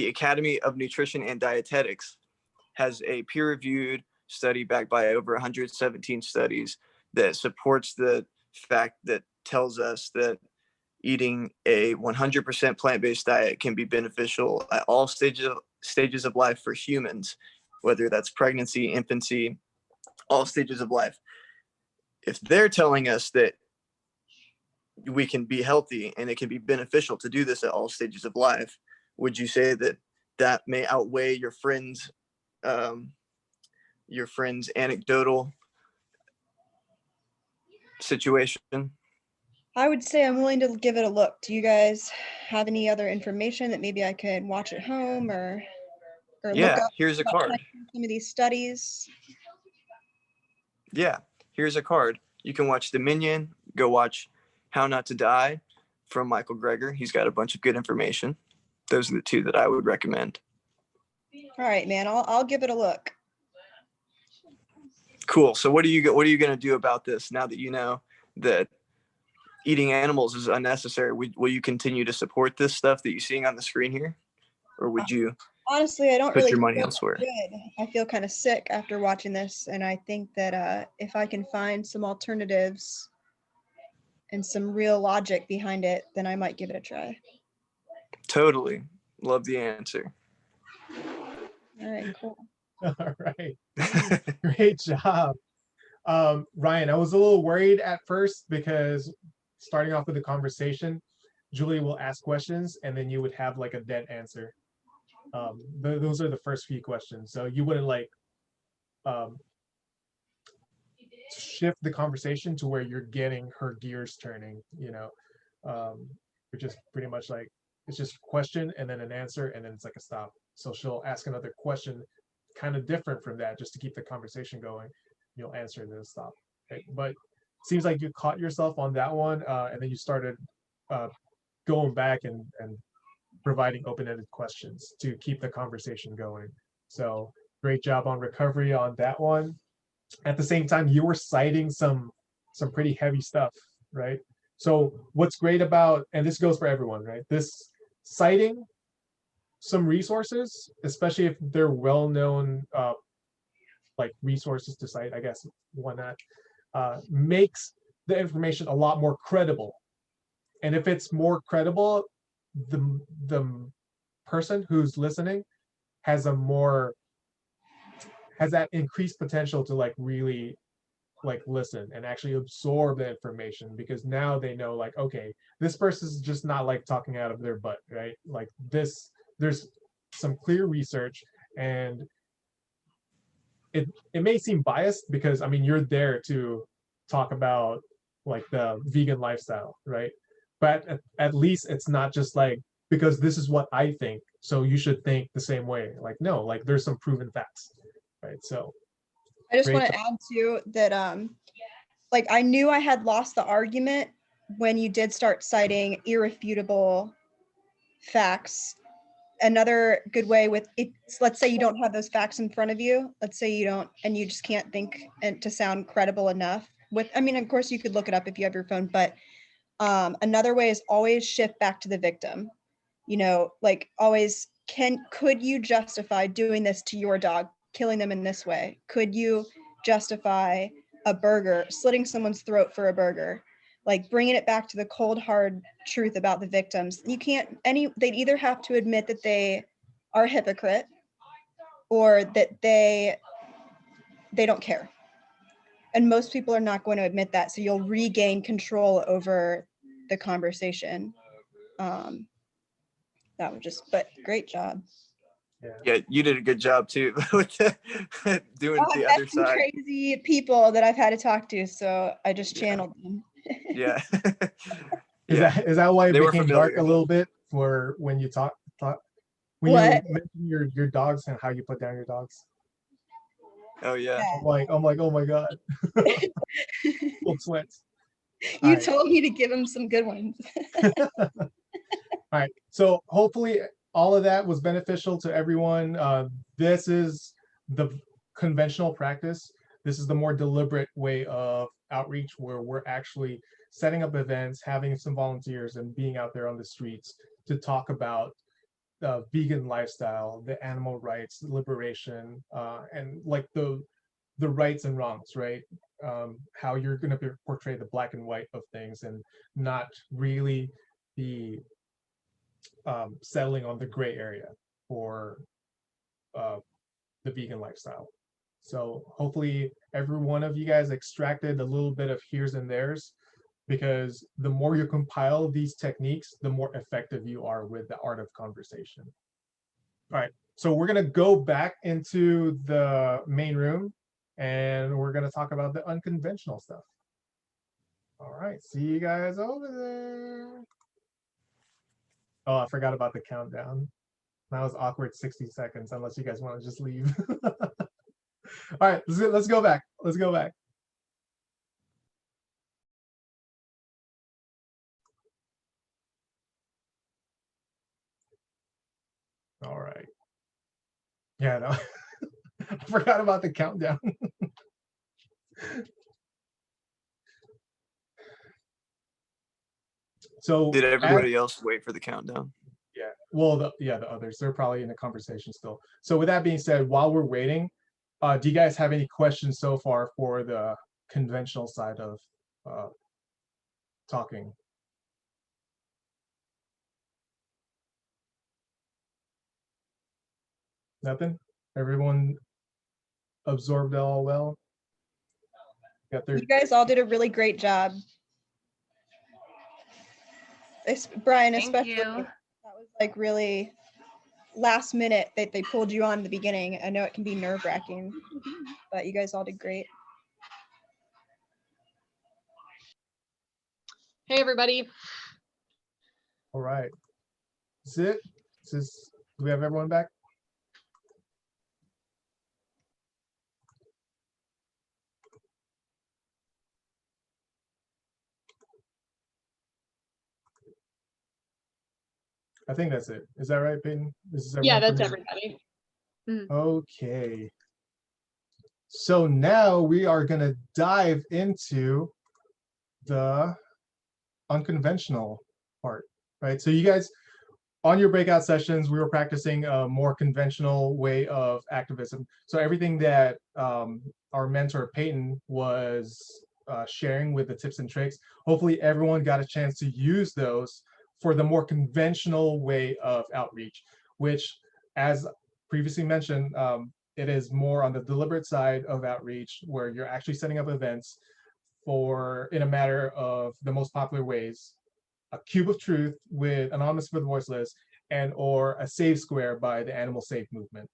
Academy of Nutrition and Dietetics has a peer-reviewed study backed by over 117 studies that supports the fact that tells us that eating a 100% plant-based diet can be beneficial at all stages of life for humans, whether that's pregnancy, infancy, all stages of life. If they're telling us that we can be healthy and it can be beneficial to do this at all stages of life, would you say that that may outweigh your friends' anecdotal situation? I would say I'm willing to give it a look. Do you guys have any other information that maybe I could watch at home or look Yeah, up here's a about card. some of these studies? Yeah, here's a card. You can watch Dominion, go watch How Not to Die from Michael Greger. He's got a bunch of good information. Those are the two that I would recommend. All right, man, I'll give it a look. Cool. So what are you going to do about this now that you know that eating animals is unnecessary? Will you continue to support this stuff that you're seeing on the screen here? Or would you Honestly, I don't put really your money feel elsewhere? good. I feel kind of sick after watching this, and I think that if I can find some alternatives and some real logic behind it, then I might give it a try. Totally. Love the answer. All right, cool. All right. Great job. Ryan, I was a little worried at first because starting off with the conversation, Julie will ask questions and then you would have like a dead answer. Those are the first few questions. So you wouldn't like shift the conversation to where you're getting her gears turning, which is pretty much like, it's just a question and then an answer and then it's like a stop. So she'll ask another question kind of different from that just to keep the conversation going. You'll answer and then stop. Right? But seems like you caught yourself on that one and then you started going back and providing open-ended questions to keep the conversation going. So great job on recovery on that one. At the same time, you were citing some pretty heavy stuff, right? So what's great about, and this goes for everyone, right? This citing some resources, especially if they're well-known like resources to cite, I guess one that makes the information a lot more credible. And if it's more credible, the person who's listening has that increased potential to like really like listen and actually absorb the information, because now they know like, okay, this person's just not like talking out of their butt, right? Like this, there's some clear research, and it may seem biased because I mean you're there to talk about like the vegan lifestyle, right? But at least it's not just like, because this is what I think, so you should think the same way. Like, no, like there's some proven facts, right? So I just great want to add too that like I knew I had lost the argument when you did start citing irrefutable facts. Another good way with it's, let's say you don't have those facts in front of you. Let's say you don't, and you just can't think and to sound credible enough with, I mean, of course you could look it up if you have your phone, but another way is always shift back to the victim. You know, like always, could you justify doing this to your dog, killing them in this way? Could you justify a burger, slitting someone's throat for a burger? Like bringing it back to the cold, hard truth about the victims. You can't, they'd either have to admit that they are a hypocrite or that they don't care. And most people are not going to admit that. So you'll regain control over the conversation. That was just, but great job. Yeah, you did a good job too with doing the I've other met some side. crazy people that I've had to talk to, so I just channeled them. Yeah. Is that why it They were became dark a familiar. little bit for when you talk when What? you mentioned your dogs and how you put down your dogs? Oh yeah. I'm like, oh my God. Cold sweats. You Alright. told me to give them some good ones. All right. So hopefully all of that was beneficial to everyone. This is the conventional practice. This is the more deliberate way of outreach where we're actually setting up events, having some volunteers, and being out there on the streets to talk about vegan lifestyle, the animal rights, liberation, and like the rights and wrongs, right? How you're going to portray the black and white of things and not really be settling on the gray area for the vegan lifestyle. So hopefully every one of you guys extracted a little bit of here's and there's, because the more you compile these techniques, the more effective you are with the art of conversation. All right, so we're gonna go back into the main room and we're gonna talk about the unconventional stuff. All right, see you guys over there. Oh, I forgot about the countdown. That was awkward 60 seconds, unless you guys want to just leave. All right, let's go back. Let's go back. All right. Yeah, no. I forgot about the countdown. So Did everybody else wait for the countdown? Yeah, well, the others, they're probably in the conversation still. So with that being said, while we're waiting, do you guys have any questions so far for the conventional side of talking? Nothing? Everyone absorbed it all well? Got their You guys all did a really great job. Brian, Thank especially, you. that was like really last minute that they pulled you on in the beginning. I know it can be nerve-wracking, but you guys all did great. Hey, everybody. all right. Is it? Do we have everyone back? I think that's it. Is that right, Peyton? Yeah, that's everybody. Okay. So now we are going to dive into the unconventional part, right? So you guys, on your breakout sessions, we were practicing a more conventional way of activism. So everything that our mentor Peyton was sharing with the tips and tricks, hopefully everyone got a chance to use those for the more conventional way of outreach, which, as previously mentioned, it is more on the deliberate side of outreach, where you're actually setting up events for, in a matter of the most popular ways, a cube of truth with Anonymous for the Voiceless, and or a Save Square by the Animal Safe movement.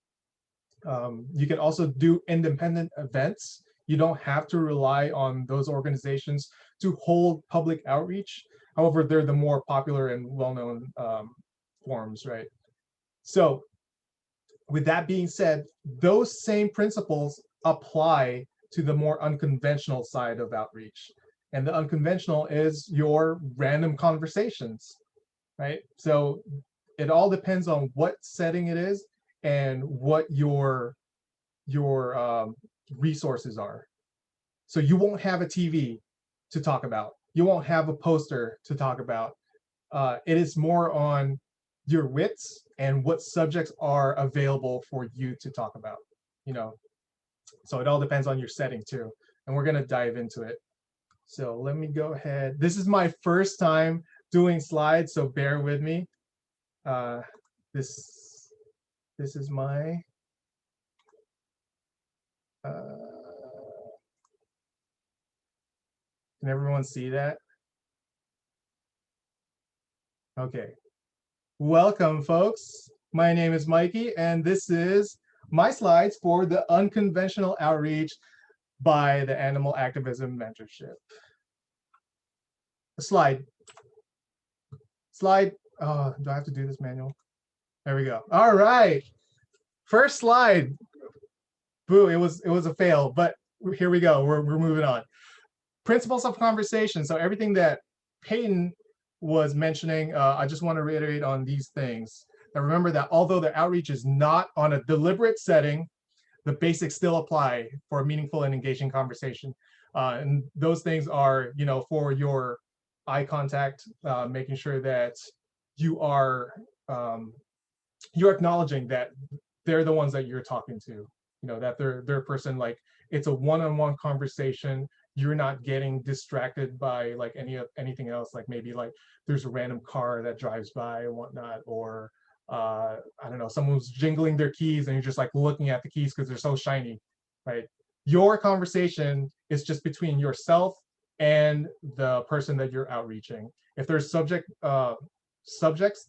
You can also do independent events You don't have to rely on those organizations to hold public outreach. However, they're the more popular and well-known forms, right? So with that being said, those same principles apply to the more unconventional side of outreach. And the unconventional is your random conversations, right? So it all depends on what setting it is and what your resources are. So you won't have a TV to talk about. You won't have a poster to talk about. It is more on your wits and what subjects are available for you to talk about, So it all depends on your setting too. And we're gonna dive into it. So let me go ahead. This is my first time doing slides, so bear with me. This is my, can everyone see that? Okay. Welcome, folks. My name is Mikey, and this is my slides for the Unconventional Outreach by the Animal Activism Mentorship. Slide. Oh, do I have to do this manual? There we go. All right. First slide. Boo, it was a fail, but here we go. We're moving on. Principles of conversation. So everything that Peyton was mentioning, I just want to reiterate on these things. Now remember that although the outreach is not on a deliberate setting, the basics still apply for a meaningful and engaging conversation. And those things are, for your eye contact, making sure that you are you're acknowledging that they're the ones that you're talking to, that they're a person, like it's a one-on-one conversation. You're not getting distracted by like anything else, like maybe like there's a random car that drives by and whatnot, or I don't know, someone's jingling their keys and you're just like looking at the keys because they're so shiny, right? Your conversation is just between yourself and the person that you're outreaching. If there's subjects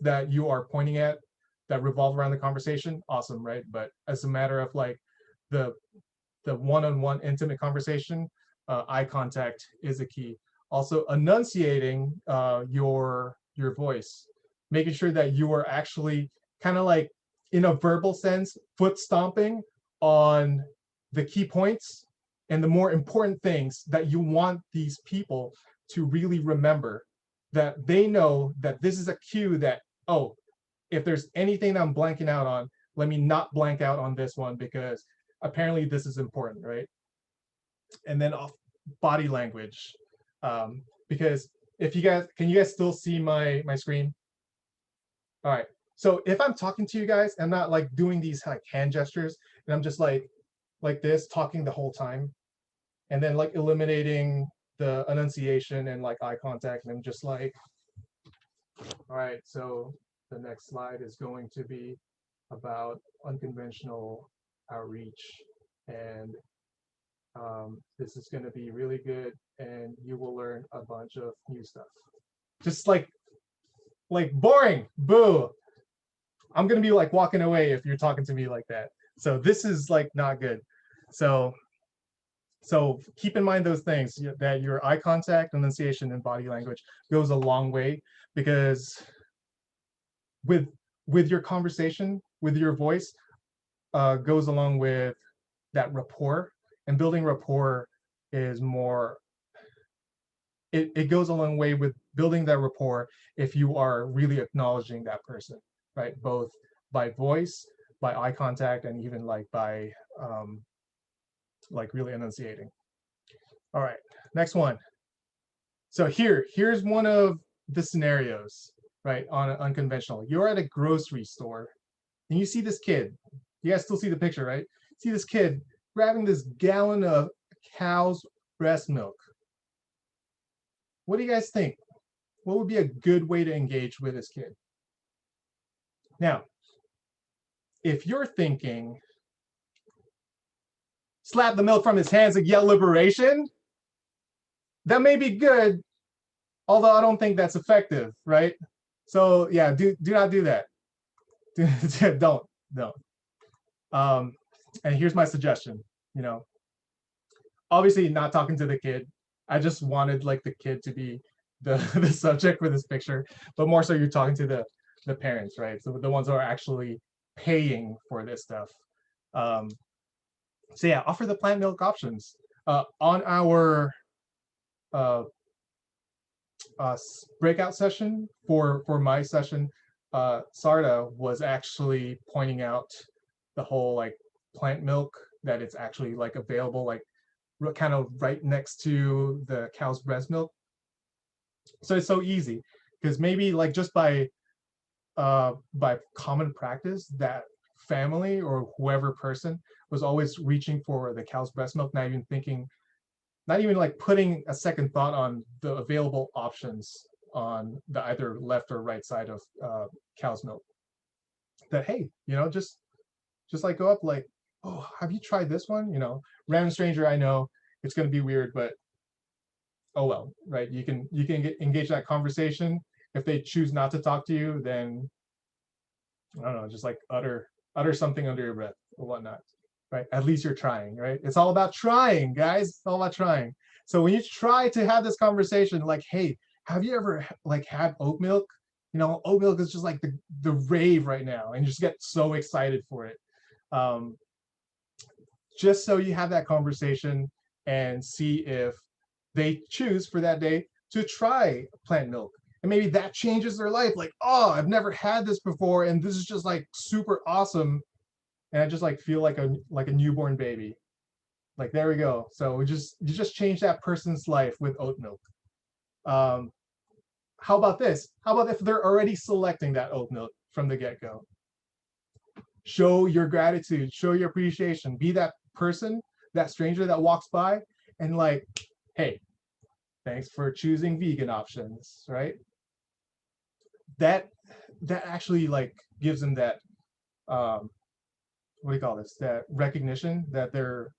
that you are pointing at that revolve around the conversation, awesome, right? But as a matter of like the one-on-one intimate conversation, eye contact is a key. Also, enunciating your voice, making sure that you are actually kind of like, in a verbal sense, foot stomping on the key points and the more important things that you want these people to really remember, that they know that this is a cue that, oh, if there's anything that I'm blanking out on, let me not blank out on this one because apparently this is important, right? And then body language, because if you guys, can you guys still see my screen? All right, so if I'm talking to you guys, I'm not like doing these like hand gestures and I'm just like this talking the whole time, and then like eliminating the enunciation and like eye contact, and I'm just like, all right, so the next slide is going to be about unconventional outreach, and this is going to be really good and you will learn a bunch of new stuff. Just like boring, boo. I'm going to be like walking away if you're talking to me like that. So this is like not good. So keep in mind those things, that your eye contact, enunciation, and body language goes a long way, because with your conversation, with your voice, goes along with that rapport. And building rapport is more, it goes a long way with building that rapport if you are really acknowledging that person, right? Both by voice, by eye contact, and even like by like really enunciating. All right, next one. So here's one of the scenarios, right, on an unconventional. You're at a grocery store and you see this kid. You guys still see the picture, right? See this kid grabbing this gallon of cow's breast milk. What do you guys think? What would be a good way to engage with this kid? Now, if you're thinking, slap the milk from his hands and yell liberation, that may be good, although I don't think that's effective, right? So yeah, do not do that. Don't. And here's my suggestion, obviously not talking to the kid. I just wanted like the kid to be the the subject for this picture, but more so you're talking to the parents, right? So the ones who are actually paying for this stuff. Um, so yeah, offer the plant milk options. On our uh, breakout session for my session, Sarda was actually pointing out the whole like plant milk, that it's actually like available like kind of right next to the cow's breast milk. So it's so easy because maybe like just by common practice, that family or whoever person was always reaching for the cow's breast milk, not even thinking, not even like putting a second thought on the available options on the either left or right side of cow's milk. That, hey, you know, just like go up like, oh, have you tried this one? You know, random stranger, I know it's going to be weird, but oh well, right? You can engage that conversation. If they choose not to talk to you, then I don't know, just like utter something under your breath or whatnot, right? At least you're trying, right? It's all about trying, guys. It's all about trying. So when you try to have this conversation, like, hey, have you ever like had oat milk? You know, oat milk is just like the rave right now, and you just get so excited for it. Just so you have that conversation and see if they choose for that day to try plant milk. And maybe that changes their life. Like, oh, I've never had this before, and this is just like super awesome. And I just like feel like a newborn baby. Like, there we go. So you just change that person's life with oat milk. How about this? How about if they're already selecting that oat milk from the get-go? Show your gratitude, show your appreciation. Be that person, that stranger that walks by and like, hey, thanks for choosing vegan options, right? That actually like gives them that what do you call this? That recognition that they're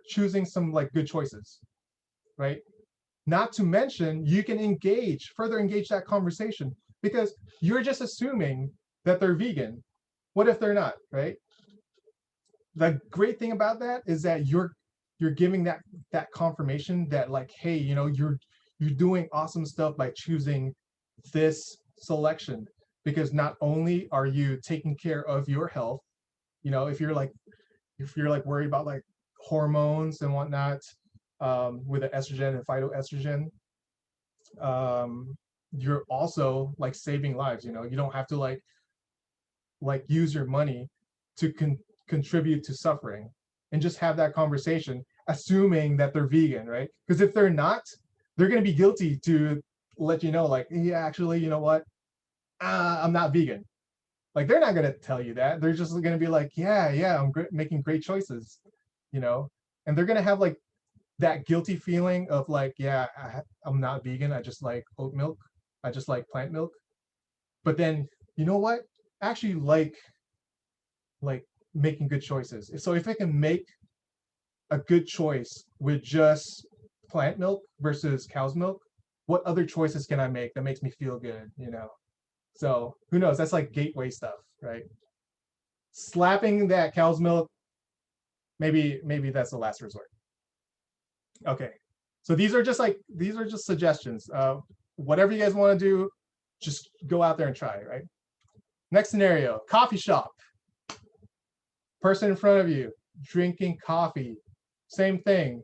choosing some like good choices, right? Not to mention, you can further engage that conversation, because you're just assuming that they're vegan. What if they're not, right? The great thing about that is that you're giving that confirmation that like, hey, you know, you're doing awesome stuff by choosing this selection, because not only are you taking care of your health, you know, if you're like worried about like hormones and whatnot, with the estrogen and phytoestrogen, you're also like saving lives. You know, you don't have to like use your money to contribute to suffering, and just have that conversation, assuming that they're vegan, right? Because if they're not, they're going to be guilty to let you know, like, yeah, actually, you know what, I'm not vegan. Like, they're not going to tell you that. They're just going to be like, yeah, I'm making great choices, you know. And they're going to have like that guilty feeling of like, yeah, I'm not vegan, I just like oat milk, I just like plant milk. But then, you know what, actually like making good choices. So if I can make a good choice with just plant milk versus cow's milk, what other choices can I make that makes me feel good, you know? So who knows? That's like gateway stuff, right? Slapping that cow's milk, maybe that's the last resort. Okay, so these are just suggestions. Whatever you guys want to do, just go out there and try, right? Next scenario, coffee shop. Person in front of you drinking coffee. Same thing.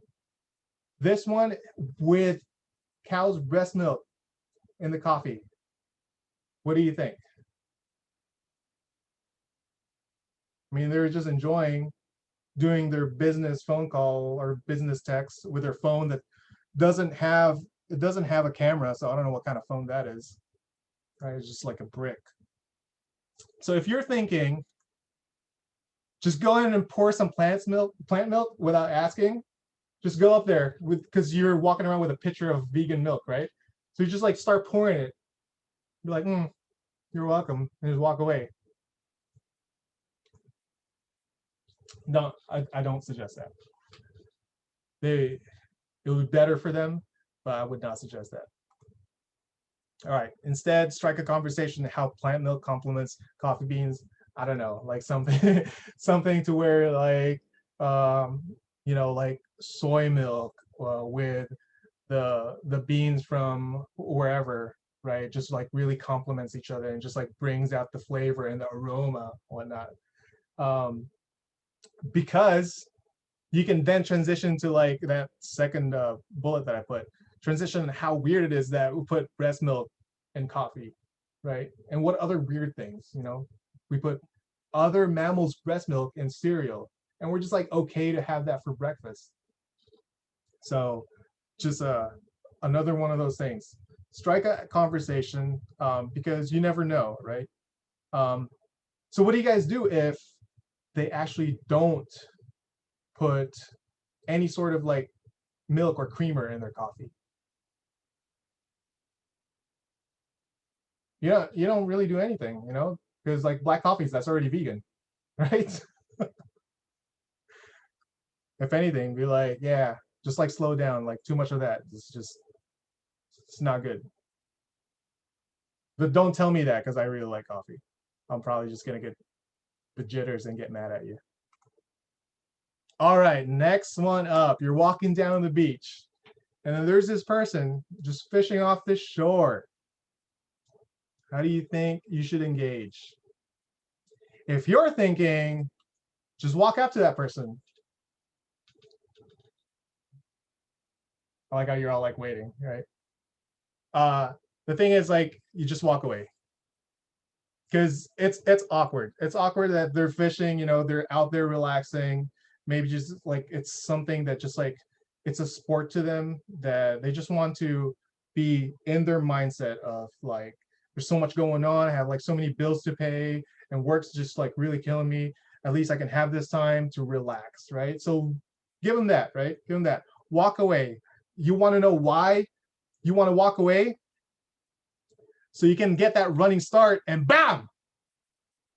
This one with cow's breast milk in the coffee. What do you think? I mean, they're just enjoying doing their business phone call or business text with their phone that doesn't have a camera, so I don't know what kind of phone that is. Right? It's just like a brick. So if you're thinking, just go in and pour some plant milk without asking, just go up there because you're walking around with a pitcher of vegan milk, right? So you just like start pouring it. You're like, you're welcome, and just walk away. No, I don't suggest that. It would be better for them, but I would not suggest that. All right, instead, strike a conversation how plant milk complements coffee beans. I don't know, like something to where like, you know, like soy milk with the beans from wherever, right? Just like really complements each other and just like brings out the flavor and the aroma, whatnot. Because you can then transition to like that second bullet that I put, transition how weird it is that we put breast milk in coffee, right? And what other weird things, you know? We put other mammals' breast milk in cereal, and we're just like okay to have that for breakfast. So just another one of those things. Strike a conversation, because you never know, right? So what do you guys do if they actually don't put any sort of like milk or creamer in their coffee? Yeah, you don't really do anything, you know, because like black coffees, that's already vegan, right? If anything, be like, yeah, just like slow down, like too much of that. It's not good. But don't tell me that because I really like coffee. I'm probably just gonna get the jitters and get mad at you. All right, next one up. You're walking down the beach, and then there's this person just fishing off the shore. How do you think you should engage? If you're thinking, just walk up to that person. I like how you're all like waiting, right? The thing is, like, you just walk away. Because it's awkward. It's awkward that they're fishing, you know, they're out there relaxing. Maybe just like it's something that just like it's a sport to them that they just want to be in their mindset of like there's so much going on. I have like so many bills to pay and work's just like really killing me. At least I can have this time to relax, right? So give them that, right? Give them that. Walk away. You want to know why you want to walk away? So you can get that running start and bam,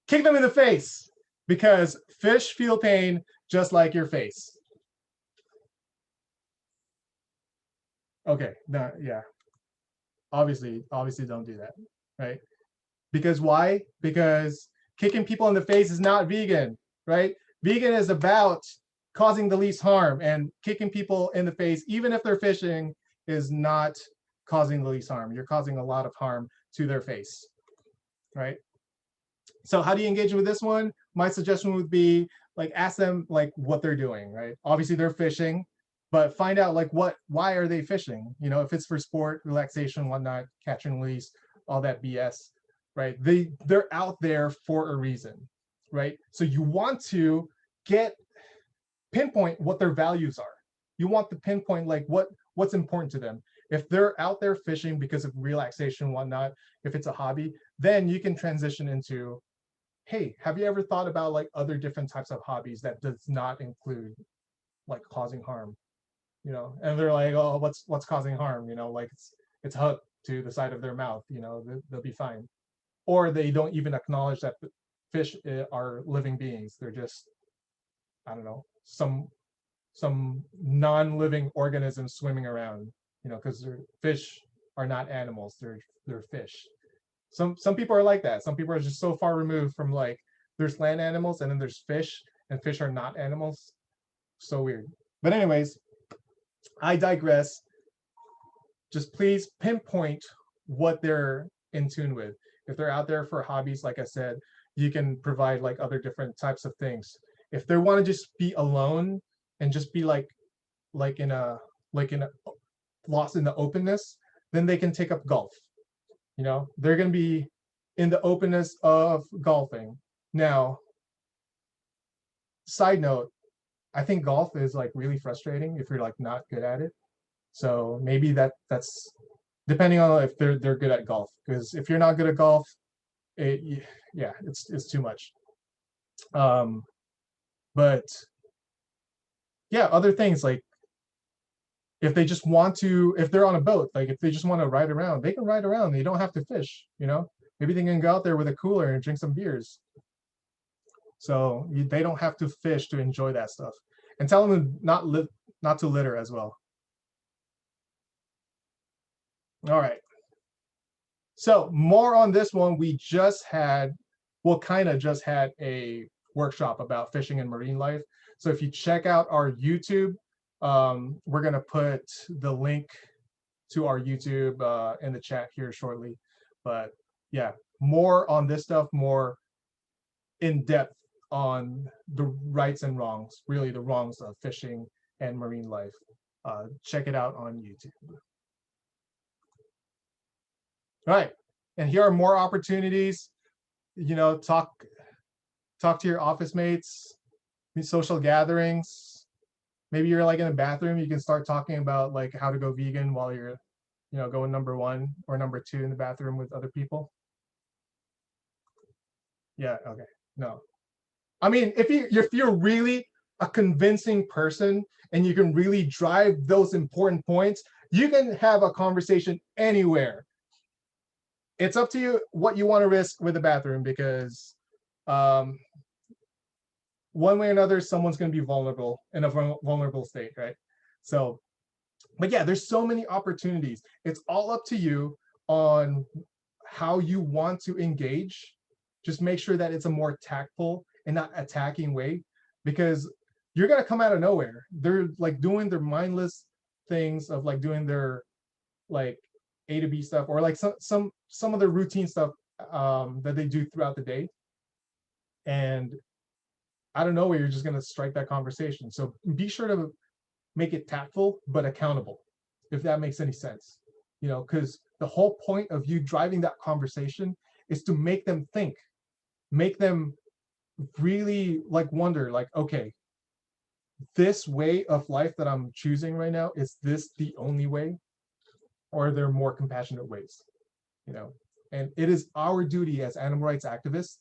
kick them in the face, because fish feel pain just like your face. Okay, no, yeah. Obviously don't do that, right? Because why? Because kicking people in the face is not vegan, right? Vegan is about causing the least harm, and kicking people in the face, even if they're fishing, is not causing the least harm. You're causing a lot of harm to their face, right? So how do you engage with this one? My suggestion would be like ask them like what they're doing, right? Obviously they're fishing, but find out like why are they fishing? You know, if it's for sport, relaxation, whatnot, catch and release, all that BS, right? They're out there for a reason, right? So you want to pinpoint what their values are. You want to pinpoint like what's important to them. If they're out there fishing because of relaxation, whatnot, if it's a hobby, then you can transition into, hey, have you ever thought about like other different types of hobbies that does not include like causing harm? You know, and they're like, oh, what's causing harm? You know, like it's hooked to the side of their mouth. You know, they'll be fine. Or they don't even acknowledge that fish are living beings. They're just, I don't know, some non-living organisms swimming around. You know, because fish are not animals. They're fish. Some people are like that. Some people are just so far removed from like there's land animals and then there's fish, and fish are not animals. So weird. But anyways, I digress. Just please pinpoint what they're in tune with. If they're out there for hobbies, like I said, you can provide like other different types of things. If they want to just be alone and just be like in a lost in the openness, then they can take up golf. You know, they're going to be in the openness of golfing. Now, side note, I think golf is like really frustrating if you're like not good at it. So maybe that's depending on if they're good at golf, because if you're not good at golf, it's too much. But yeah, other things like if they just want to, if they're on a boat, like if they just want to ride around, they can ride around. They don't have to fish, you know? Maybe they can go out there with a cooler and drink some beers. So they don't have to fish to enjoy that stuff. And tell them not to litter as well. All right. So more on this one, we kind of just had a workshop about fishing and marine life. So if you check out our YouTube, We're gonna put the link to our YouTube in the chat here shortly. But yeah, more on this stuff, more in depth on the rights and wrongs, really the wrongs of fishing and marine life. Check it out on YouTube. All right, and here are more opportunities. You know, talk to your office mates, social gatherings. Maybe you're like in a bathroom, you can start talking about like how to go vegan while you're, you know, going number 1 or number 2 in the bathroom with other people. Yeah, okay, no. I mean, if you're really a convincing person and you can really drive those important points, you can have a conversation anywhere. It's up to you what you want to risk with the bathroom, because one way or another, someone's going to be vulnerable in a vulnerable state, right? So, but yeah, there's so many opportunities. It's all up to you on how you want to engage. Just make sure that it's a more tactful and not attacking way, because you're going to come out of nowhere. They're like doing their mindless things of like doing their like A to B stuff, or like some of the routine stuff that they do throughout the day. And I don't know where you're just going to strike that conversation. So be sure to make it tactful but accountable, if that makes any sense. You know, because the whole point of you driving that conversation is to make them think, make them really like wonder, like, okay, this way of life that I'm choosing right now, is this the only way, or are there more compassionate ways? You know, and it is our duty as animal rights activists,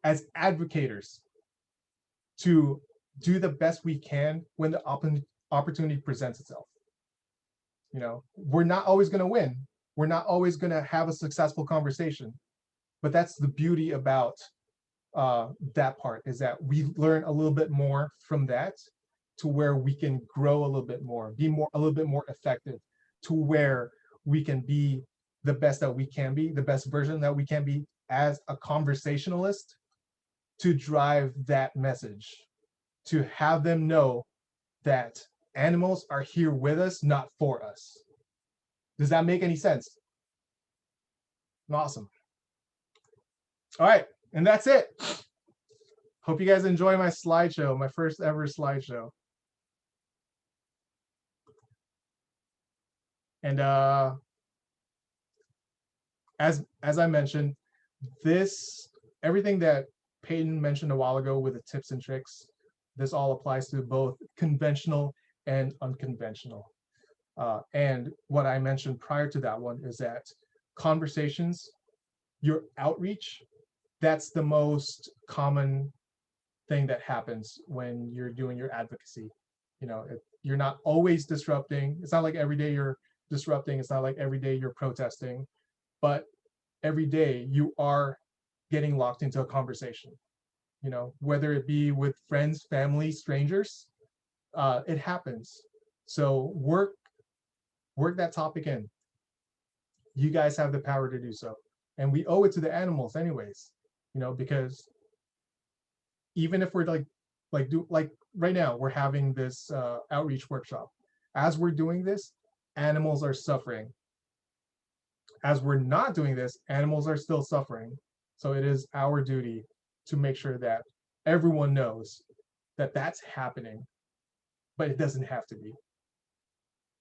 as advocators, to do the best we can when the opportunity presents itself. You know, we're not always going to win. We're not always going to have a successful conversation, but that's the beauty about that part, is that we learn a little bit more from that, to where we can grow a little bit more, be a little bit more effective, to where we can be the best that we can be, the best version that we can be as a conversationalist, to drive that message, to have them know that animals are here with us, not for us. Does that make any sense? Awesome. All right, and that's it. Hope you guys enjoy my slideshow, my first ever slideshow. And as I mentioned, everything that Peyton mentioned a while ago with the tips and tricks, this all applies to both conventional and unconventional. And what I mentioned prior to that one is that conversations, your outreach, that's the most common thing that happens when you're doing your advocacy. You know, you're not always disrupting. It's not like every day you're disrupting. It's not like every day you're protesting, but every day you are getting locked into a conversation, you know, whether it be with friends, family, strangers, it happens. So work that topic in. You guys have the power to do so. And we owe it to the animals anyways, you know, because even if we're like right now, we're having this outreach workshop. As we're doing this, animals are suffering. As we're not doing this, animals are still suffering. So it is our duty to make sure that everyone knows that that's happening, but it doesn't have to be.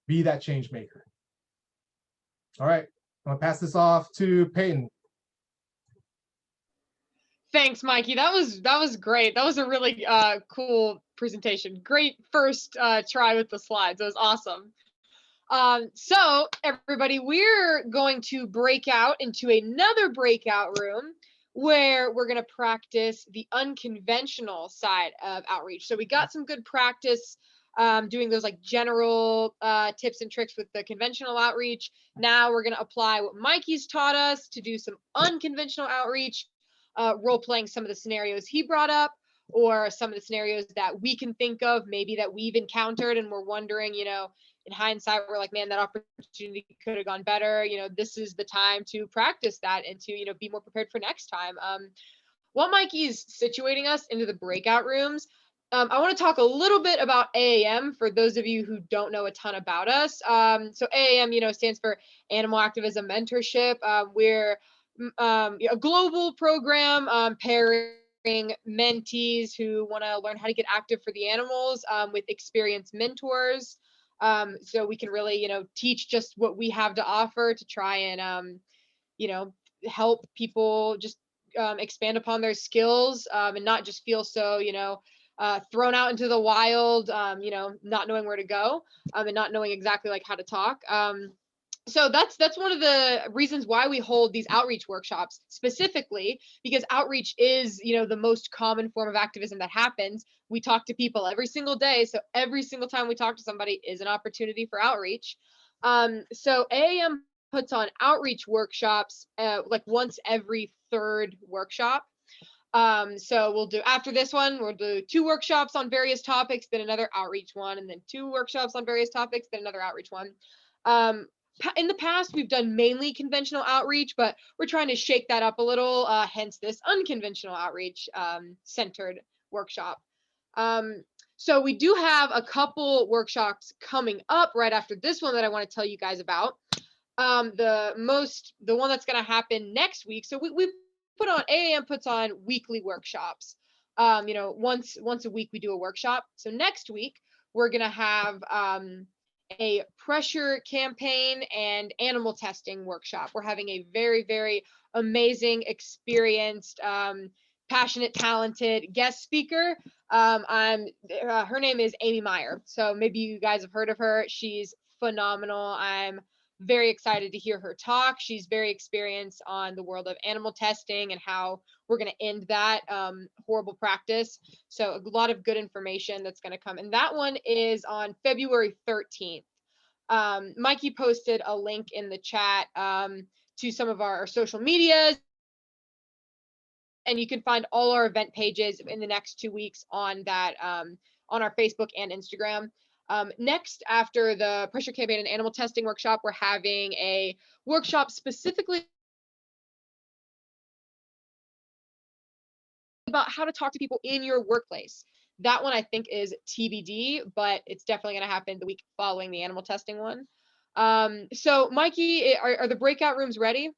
Be that change maker. All right, I'm gonna pass this off to Peyton. Thanks, Mikey. That was great. That was a really cool presentation. Great first try with the slides. That was awesome. So everybody, we're going to break out into another breakout room where we're going to practice the unconventional side of outreach. So we got some good practice doing those like general tips and tricks with the conventional outreach. Now we're going to apply what Mikey's taught us to do some unconventional outreach, role-playing some of the scenarios he brought up, or some of the scenarios that we can think of, maybe that we've encountered and we're wondering, you know, in hindsight, we're like, man, that opportunity could have gone better. You know, this is the time to practice that and to, you know, be more prepared for next time. While Mikey's situating us into the breakout rooms, I want to talk a little bit about AAM for those of you who don't know a ton about us. So AAM, stands for Animal Activism Mentorship. We're a global program pairing mentees who want to learn how to get active for the animals with experienced mentors. So we can really, teach just what we have to offer to try and, help people just expand upon their skills and not just feel so, thrown out into the wild, not knowing where to go and not knowing exactly like how to talk. So that's one of the reasons why we hold these outreach workshops specifically, because outreach is, the most common form of activism that happens. We talk to people every single day. So every single time we talk to somebody is an opportunity for outreach. So AAM puts on outreach workshops like once every third workshop. So we'll do, after this one, we'll do 2 workshops on various topics, then another outreach one, and then 2 workshops on various topics, then another outreach one. In the past, we've done mainly conventional outreach, but we're trying to shake that up a little, hence this unconventional outreach centered workshop. So we do have a couple workshops coming up right after this one that I want to tell you guys about. The one that's going to happen next week. So we AAM puts on weekly workshops. Once a week we do a workshop. So next week we're going to have a pressure campaign and animal testing workshop. We're having a very, very amazing, experienced, passionate, talented guest speaker. Her name is Amy Meyer. So maybe you guys have heard of her. She's phenomenal. I'm very excited to hear her talk. She's very experienced on the world of animal testing and how we're going to end that horrible practice. So a lot of good information that's going to come. And that one is on February 13th. Mikey posted a link in the chat to some of our social medias. And you can find all our event pages in the next 2 weeks on that, on our Facebook and Instagram. Next, after the pressure campaign and animal testing workshop, we're having a workshop specifically about how to talk to people in your workplace. That one I think is TBD, but it's definitely going to happen the week following the animal testing one. So Mikey, are the breakout rooms ready?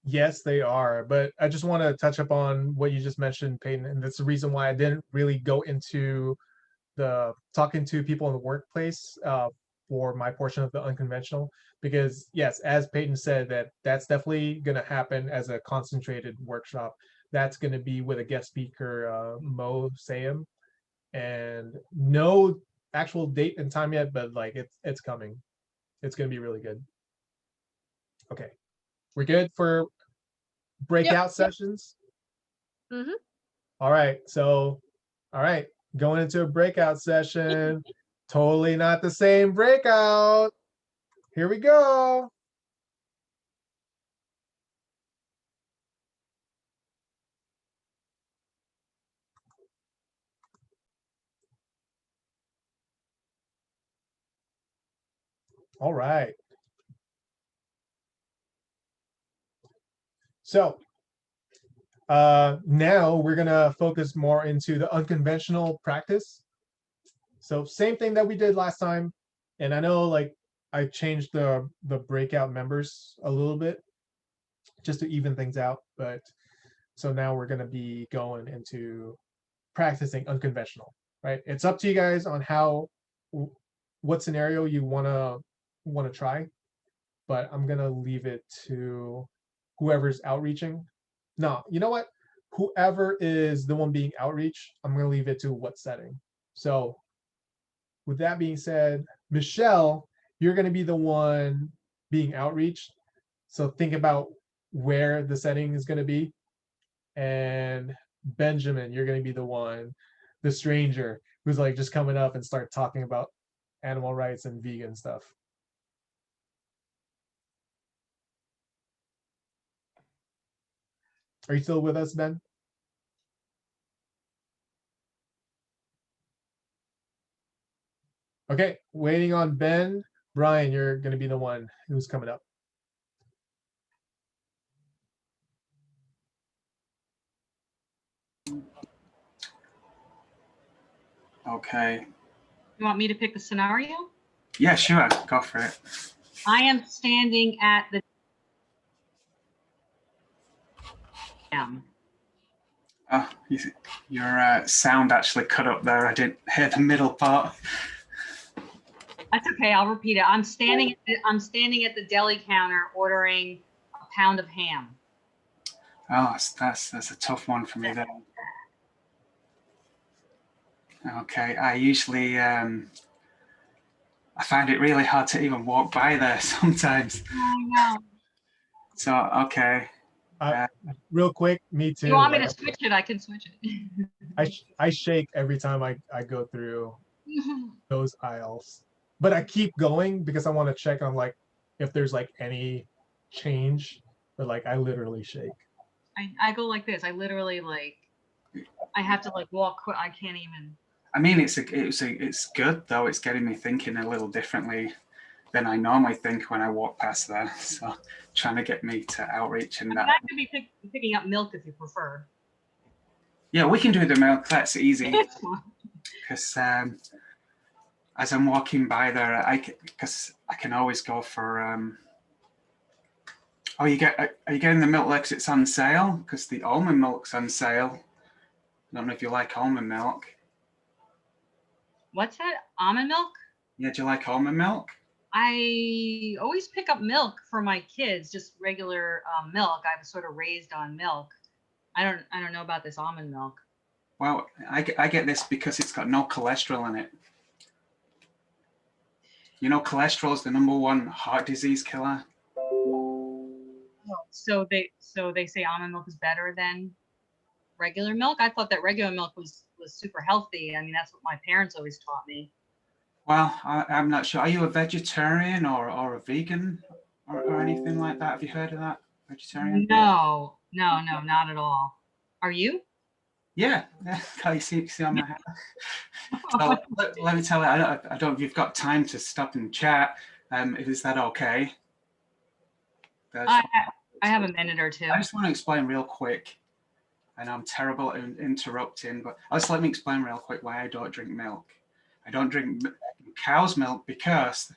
Yes, they are. But I just want to touch up on what you just mentioned, Peyton, and that's the reason why I didn't really go into the talking to people in the workplace for my portion of the unconventional, because yes, as Peyton said, that's definitely going to happen as a concentrated workshop. That's going to be with a guest speaker, Mo Sayem, and no actual date and time yet, but like it's coming. It's going to be really good. Okay, we're good for breakout sessions. Mm-hmm. All right, so going into a breakout session. Totally not the same breakout. Here we go. All right. So now we're gonna focus more into the unconventional practice. So same thing that we did last time. And I know like I changed the breakout members a little bit just to even things out. But so now we're gonna be going into practicing unconventional, right? It's up to you guys on what scenario you wanna try, but I'm gonna leave it to whoever's outreaching. No, you know what? Whoever is the one being outreach, I'm gonna leave it to what setting. So with that being said, Michelle, you're gonna be the one being outreach. So think about where the setting is gonna be. And Benjamin, you're gonna be the stranger who's like just coming up and start talking about animal rights and vegan stuff. Are you still with us, Ben? Okay, waiting on Ben. Brian, you're gonna be the one who's coming up. Okay. You want me to pick the scenario? Yeah, sure. Go for it. I am standing at the dam. Oh, your sound actually cut up there. I didn't hear the middle part. That's okay. I'll repeat it. I'm standing at the deli counter ordering a pound of ham. Oh, that's a tough one for me then. Okay, I usually I find it really hard to even walk by there sometimes. Oh no. So okay. Real quick, me too. You want me like, to switch it? I can switch it. I shake every time I go through those aisles, but I keep going because I want to check on like if there's like any change, but like I literally shake. I go like this. I literally like I have to like walk quick. I can't even. I mean, it's good though. It's getting me thinking a little differently than I normally think when I walk past there. So trying to get me to outreach and I mean, that. I could be picking up milk if you prefer. Yeah, we can do the milk. That's easy. It's fine. Because as I'm walking by there, because I can always go for. Are you getting the milk like it's on sale? Because the almond milk's on sale. I don't know if you like almond milk. What's that? Almond milk? Yeah, do you like almond milk? I always pick up milk for my kids, just regular milk. I was sort of raised on milk. I don't know about this almond milk. Well, I get this because it's got no cholesterol in it. You know, cholesterol is the #1 heart disease killer. So they say almond milk is better than regular milk. I thought that regular milk was super healthy. I mean, that's what my parents always taught me. Well, I'm not sure. Are you a vegetarian or a vegan or anything like that? Have you heard of that? Vegetarian? No, not at all. Are you? Yeah. Can you see on my hand? So, let me tell you, I don't know if you've got time to stop and chat. Is that okay? I have a minute or two. I just want to explain real quick, and I'm terrible at interrupting, but let me explain real quick why I don't drink milk. I don't drink cow's milk because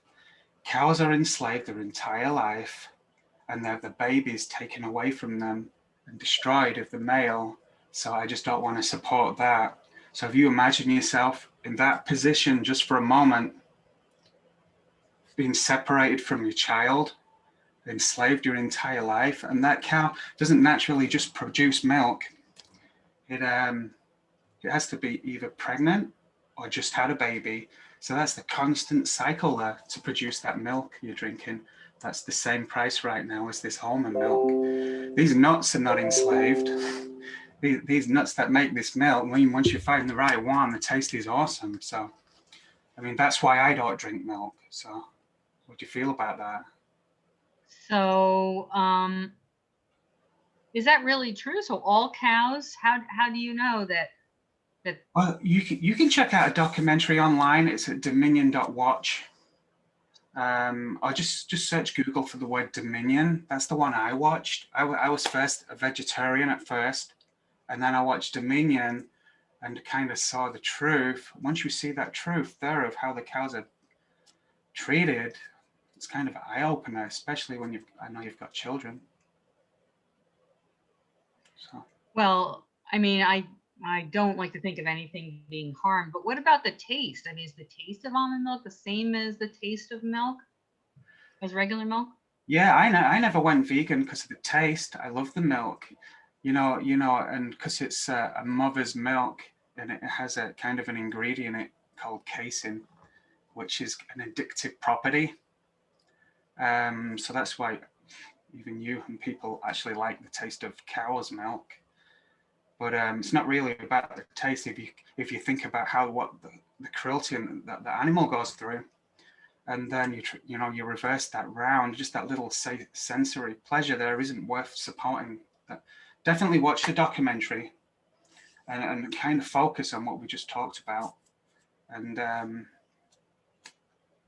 cows are enslaved their entire life, and they're the babies taken away from them and destroyed if the male. So I just don't want to support that. So if you imagine yourself in that position just for a moment, being separated from your child, enslaved your entire life, and that cow doesn't naturally just produce milk. It has to be either pregnant or just had a baby. So that's the constant cycle there to produce that milk you're drinking. That's the same price right now as this almond milk. These nuts are not enslaved. These nuts that make this milk, I mean, once you find the right one, the taste is awesome. So, I mean, that's why I don't drink milk. So, what do you feel about that? So, is that really true? So all cows, how do you know that? Well, you can check out a documentary online. It's at dominion.watch. Or just search Google for the word Dominion. That's the one I watched. I was first a vegetarian at first, and then I watched Dominion and kind of saw the truth. Once you see that truth there of how the cows are treated, it's kind of an eye-opener, especially when I know you've got children. So. Well, I mean, I don't like to think of anything being harmed, but what about the taste? I mean, is the taste of almond milk the same as the taste of milk, as regular milk? Yeah, I never went vegan because of the taste. I love the milk, you know, and because it's a mother's milk, and it has a kind of an ingredient in it called casein, which is an addictive property. So that's why even you and people actually like the taste of cow's milk. But it's not really about the taste if you think about what the cruelty that the animal goes through, and then you reverse that round. Just that little sensory pleasure there isn't worth supporting. Definitely watch the documentary and kind of focus on what we just talked about, and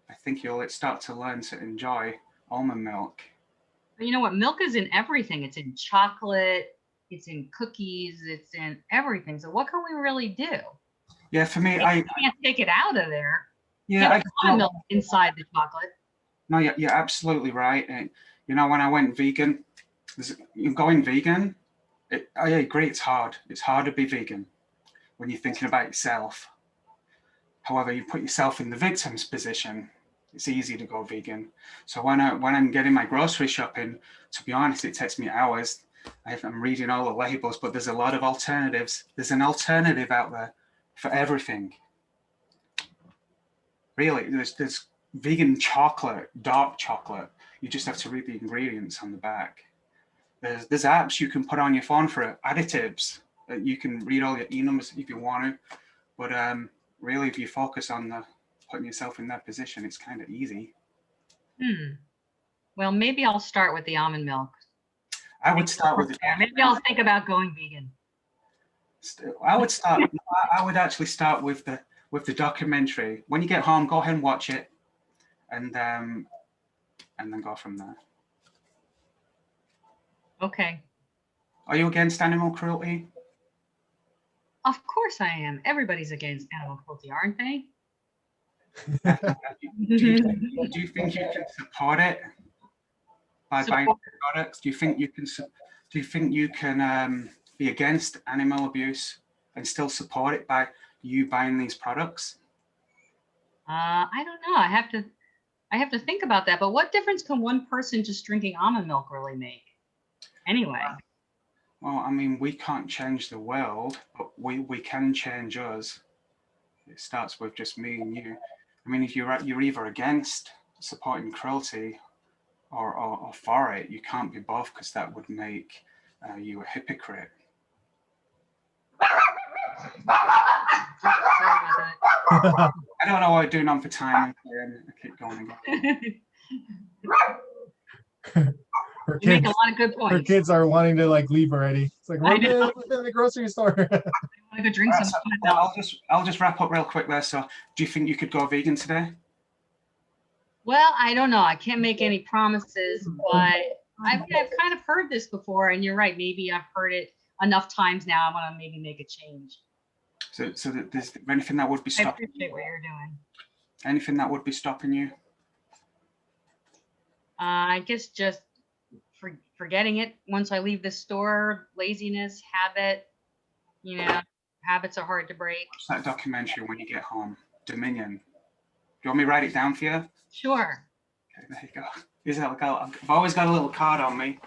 I think you'll start to learn to enjoy almond milk. You know what? Milk is in everything. It's in chocolate. It's in cookies. It's in everything. So what can we really do? Yeah, for me, You I can't take it out of there. yeah, You I have almond milk inside the chocolate. no, you're absolutely right. You know, when I went vegan, going vegan, I agree, it's hard. It's hard to be vegan when you're thinking about yourself. However, you put yourself in the victim's position, it's easy to go vegan. So when I'm getting my grocery shopping, to be honest, it takes me hours. I'm reading all the labels, but there's a lot of alternatives. There's an alternative out there for everything. Really, there's vegan chocolate, dark chocolate. You just have to read the ingredients on the back. There's apps you can put on your phone for additives. You can read all your e-numbers if you want to, but really, if you focus on putting yourself in that position, it's kind of easy. Well, maybe I'll start with the almond milk. I would start with Maybe I'll think about going vegan. I would actually start with the documentary. When you get home, go ahead and watch it, and then go from there. Okay. Are you against animal cruelty? Of course I am. Everybody's against animal cruelty, aren't they? Do you think you can support it by buying products? Do you think you can be against animal abuse and still support it by you buying these products? I don't know. I have to think about that. But what difference can one person just drinking almond milk really make? Anyway. Well, I mean, we can't change the world, but we can change us. It starts with just me and you. I mean, if you're either against supporting cruelty or for it, you can't be both, because that would make you a hypocrite. Sorry about that. I don't know what I'm doing on for time. I keep going again. Her You make kids, a lot of good points. her kids are wanting to like leave already. It's like we're in the grocery store. I want to go drink some. I'll just wrap up real quick there. So, do you think you could go vegan today? Well, I don't know. I can't make any promises, but I've kind of heard this before, and you're right. Maybe I've heard it enough times now. I want to maybe make a change. So there's anything that would be I stopping? appreciate what you're doing. Anything that would be stopping you? I guess just forgetting it once I leave the store. Laziness, habit. You know, habits are hard to break. Watch that documentary when you get home. Dominion. Do you want me to write it down for you? Sure. Okay, there you go. Here's how I've always got a little card on me.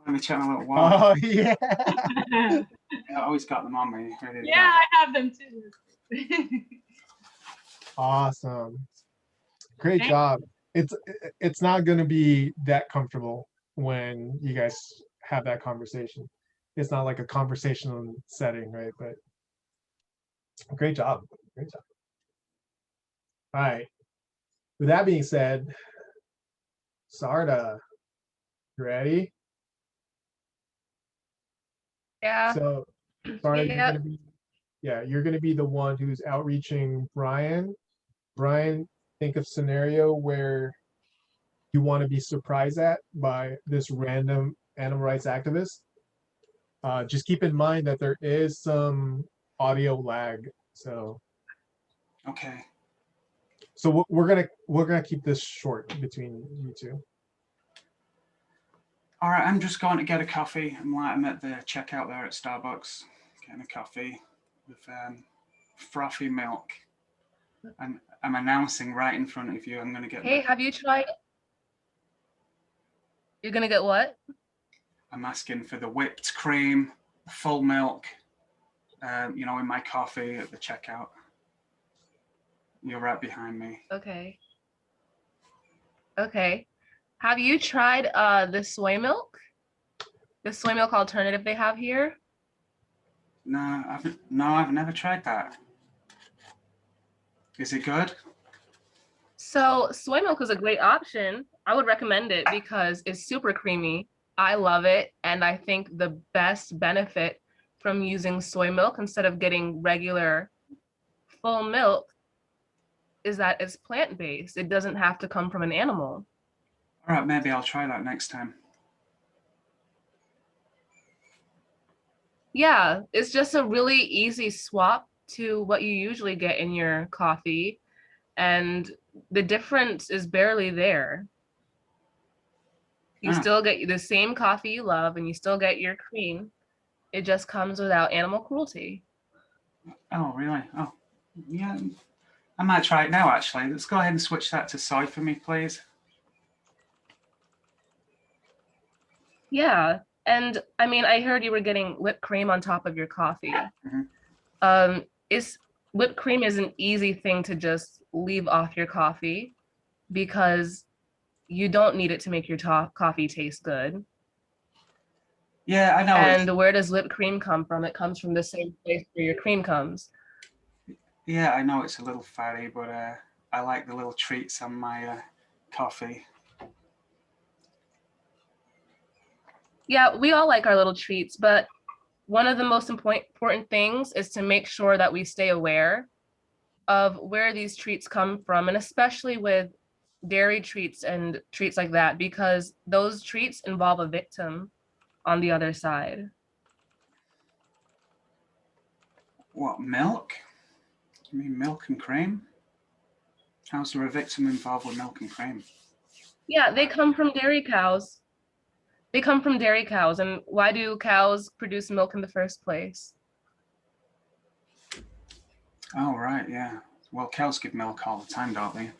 Let me check my little wallet. Oh yeah. I always got them on me. Ready to go. Yeah, I have them too. Awesome. Great Thank job. It's not going to be that comfortable when you guys have that conversation. It's not like a conversational setting, right? But great job. Great job. All right. With that being said, Sarda, you ready? Yeah. So, Sarda, Yeah. you're gonna be the one who's outreaching Brian. Brian, think of scenario where you want to be surprised at by this random animal rights activist. Just keep in mind that there is some audio lag. So Okay. So we're gonna keep this short between you two. All right, I'm just going to get a coffee. I'm at the checkout there at Starbucks, getting a coffee with frothy milk. I'm announcing right in front of you. I'm going to get. Hey, have you tried? You're gonna get what? I'm asking for the whipped cream, full milk. You know, in my coffee at the checkout. You're right behind me. Okay. Okay. Have you tried the soy milk? The soy milk alternative they have here? No, I've never tried that. Is it good? So soy milk is a great option. I would recommend it because it's super creamy. I love it. And I think the best benefit from using soy milk instead of getting regular full milk is that it's plant-based. It doesn't have to come from an animal. All right, maybe I'll try that next time. Yeah, it's just a really easy swap to what you usually get in your coffee, and the difference is barely there. You Ah. still get the same coffee you love, and you still get your cream. It just comes without animal cruelty. Oh, really? Oh, yeah. I might try it now, actually. Let's go ahead and switch that to soy for me, please. Yeah, and I mean, I heard you were getting whipped cream on top of your coffee. Mhm. Is whipped cream is an easy thing to just leave off your coffee because you don't need it to make your coffee taste good. Yeah, I know. And where does whipped cream come from? It comes from the same place where your cream comes. Yeah, I know it's a little fatty, but I like the little treats on my coffee. Yeah, we all like our little treats, but one of the most important things is to make sure that we stay aware of where these treats come from, and especially with dairy treats and treats like that, because those treats involve a victim on the other side. What, milk? You mean milk and cream? How's there a victim involved with milk and cream? Yeah, they come from dairy cows. They come from dairy cows. And why do cows produce milk in the first place? Oh, right, yeah. Well, cows give milk all the time, don't they?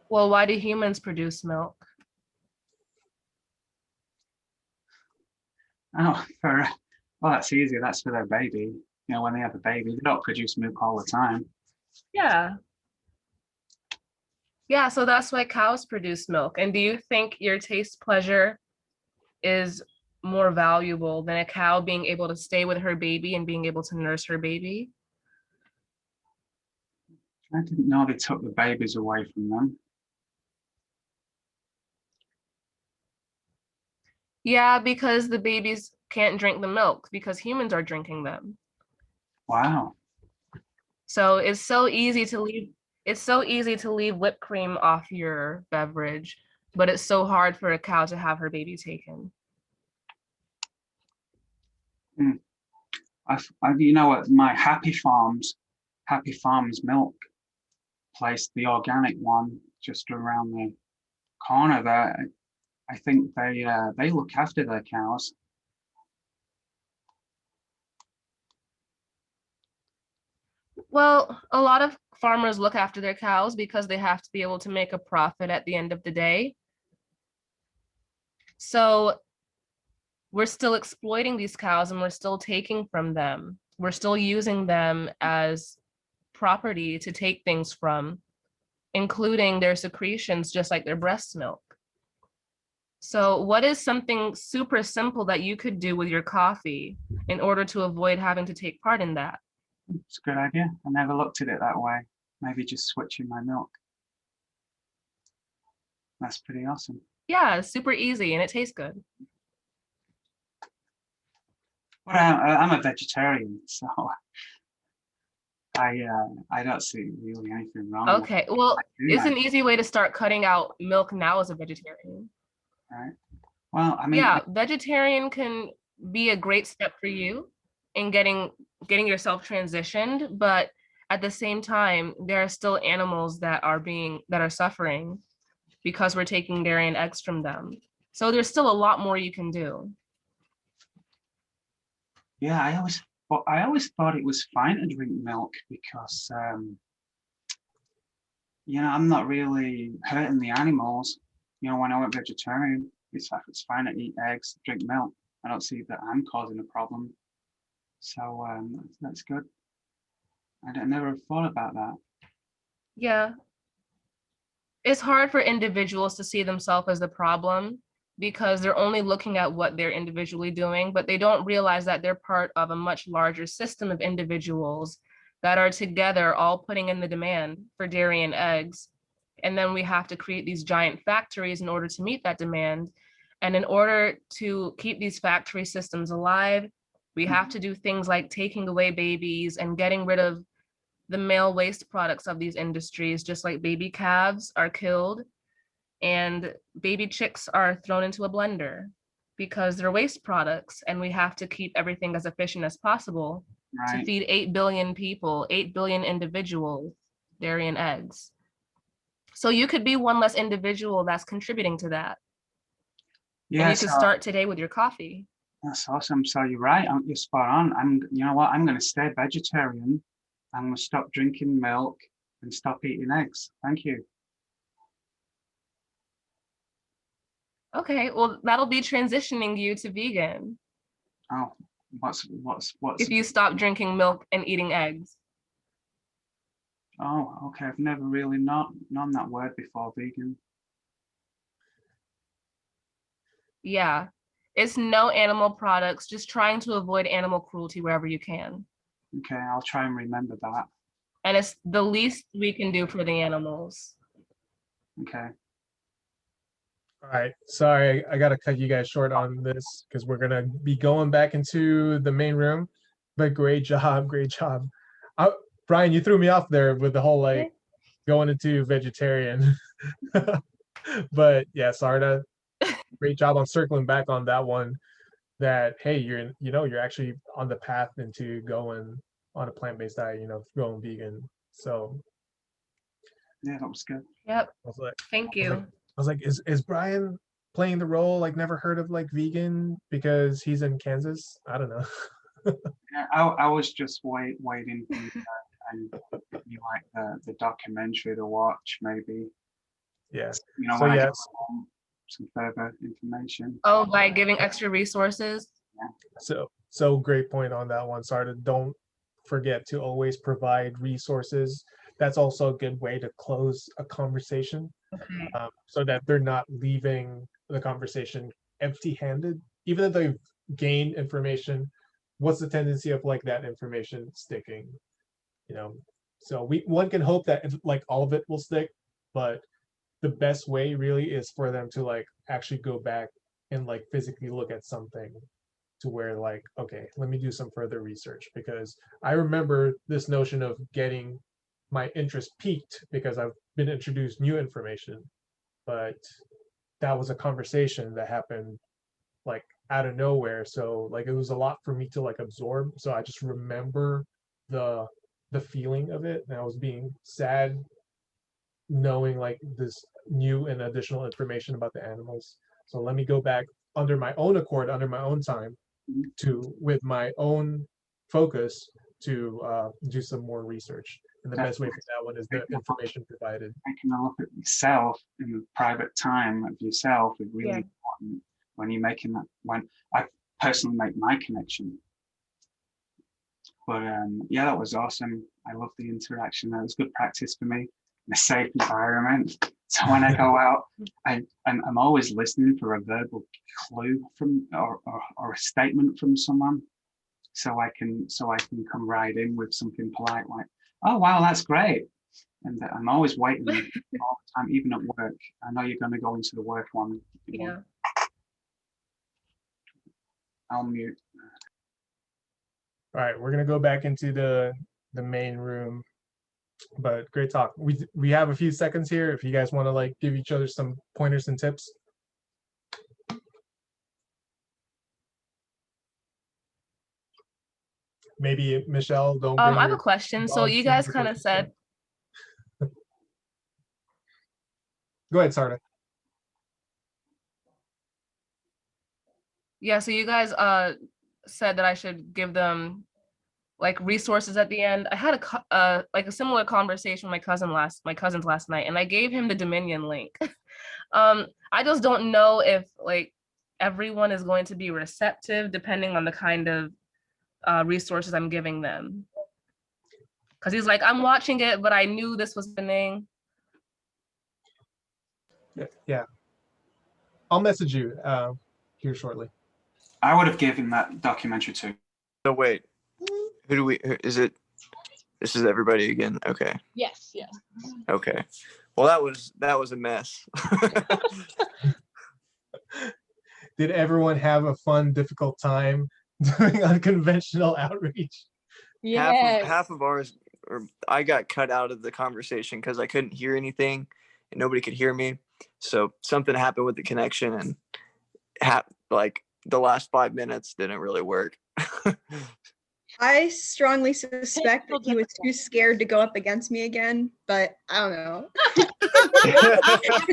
Well, why do humans produce milk? Oh, well, that's easy. That's for their baby. You know, when they have a baby, they don't produce milk all the time. Yeah. Yeah, so that's why cows produce milk. And do you think your taste pleasure is more valuable than a cow being able to stay with her baby and being able to nurse her baby? I didn't know they took the babies away from them. Yeah, because the babies can't drink the milk because humans are drinking them. Wow. So it's so easy to leave whipped cream off your beverage, but it's so hard for a cow to have her baby taken. You know what? My Happy Farms milk place, the organic one, just around the corner there. I think they look after their cows. Well, a lot of farmers look after their cows because they have to be able to make a profit at the end of the day. So we're still exploiting these cows and we're still taking from them. We're still using them as property to take things from, including their secretions, just like their breast milk. So what is something super simple that you could do with your coffee in order to avoid having to take part in that? It's a good idea. I never looked at it that way. Maybe just switching my milk. That's pretty awesome. Yeah, it's super easy and it tastes good. But I'm a vegetarian, so I don't see really anything wrong. Okay, well, it's an easy way to start cutting out milk now as a vegetarian. Right. Well, I mean, yeah, vegetarian can be a great step for you in getting yourself transitioned, but at the same time, there are still animals that are suffering because we're taking dairy and eggs from them. So there's still a lot more you can do. Yeah, I always thought it was fine to drink milk because you know, I'm not really hurting the animals. You know, when I went vegetarian, it's fine to eat eggs, drink milk. I don't see that I'm causing a problem. So that's good. I never thought about that. Yeah. It's hard for individuals to see themselves as the problem because they're only looking at what they're individually doing, but they don't realize that they're part of a much larger system of individuals that are together all putting in the demand for dairy and eggs. And then we have to create these giant factories in order to meet that demand. And in order to keep these factory systems alive, we have to do things like taking away babies and getting rid of the male waste products of these industries, just like baby calves are killed and baby chicks are thrown into a blender. because they're waste products and we have to keep everything as efficient as possible to Right. feed 8 billion people, 8 billion individuals, dairy and eggs. So you could be one less individual that's contributing to that. And Yeah, you could so start today with your coffee. that's awesome. So you're right. You're spot on. You know what? I'm going to stay vegetarian. I'm going to stop drinking milk and stop eating eggs. Thank you. Okay, well, that'll be transitioning you to vegan Oh, what's if you stop drinking milk and eating eggs. Oh, okay. I've never really known that word before, vegan. Yeah, it's no animal products, just trying to avoid animal cruelty wherever you can. Okay, I'll try and remember that. And it's the least we can do for the animals. Okay. All right, sorry, I gotta cut you guys short on this because we're gonna be going back into the main room. But great job, great job. Brian, you threw me off there with the whole like going into vegetarian. But yeah, Sarda, great job on circling back on that one. That hey, you're actually on the path into going on a plant-based diet, going vegan. So Yeah, that was good. Yep. I was like, Thank you. I was like, is Brian playing the role like never heard of like vegan because he's in Kansas? I don't know. Yeah, I was just waiting for you and you like the documentary to watch, maybe. Yeah. You know, So when I yeah, get home, some further information. Oh, by giving extra resources? so great point on that one, Sarda. Don't forget to always provide resources. That's also a good way to close a conversation, Okay. so that they're not leaving the conversation empty-handed. Even if they've gained information, what's the tendency of like that information sticking? So one can hope that like all of it will stick, but the best way really is for them to like actually go back and like physically look at something to where like, okay, let me do some further research, because I remember this notion of getting my interest piqued because I've been introduced new information, but that was a conversation that happened like out of nowhere. So like it was a lot for me to like absorb. So I just remember the feeling of it, and I was being sad knowing like this new and additional information about the animals. So let me go back under my own accord, under my own time, to with my own focus to do some more research. And the best way for that one is the information provided. Taking a look at yourself in the private time of yourself is really important when you're making that. When I personally make my connection. But yeah, that was awesome. I love the interaction. That was good practice for me in a safe environment. So when I go out, I'm always listening for a verbal clue from or a statement from someone, so I can come right in with something polite like, "Oh wow, that's great." And I'm always waiting all the time, even at work. I know you're going to go into the work one. Yeah. I'll mute. All right, we're gonna go back into the main room, but great talk. We have a few seconds here if you guys want to like give each other some pointers and tips. Maybe Michelle, don't bring I have your a question. So dogs you into guys the kind of conversation. said, Go ahead, Sarda. yeah, so you guys said that I should give them like resources at the end. I had a similar conversation with my cousins last night, and I gave him the Dominion link. I just don't know if like everyone is going to be receptive depending on the kind of resources I'm giving them. Because he's like, I'm watching it, but I knew this was happening. Yeah, I'll message you here shortly. I would have given that documentary too. So wait, is it? This is everybody again. Okay. Yes, yes. Okay. Well, that was a mess. Did everyone have a fun, difficult time doing unconventional outreach? Yes. Half of ours, or I got cut out of the conversation because I couldn't hear anything and nobody could hear me. So something happened with the connection, and like the last 5 minutes didn't really work. I strongly suspect that he was difficult. too scared to go up against me again, but I don't know.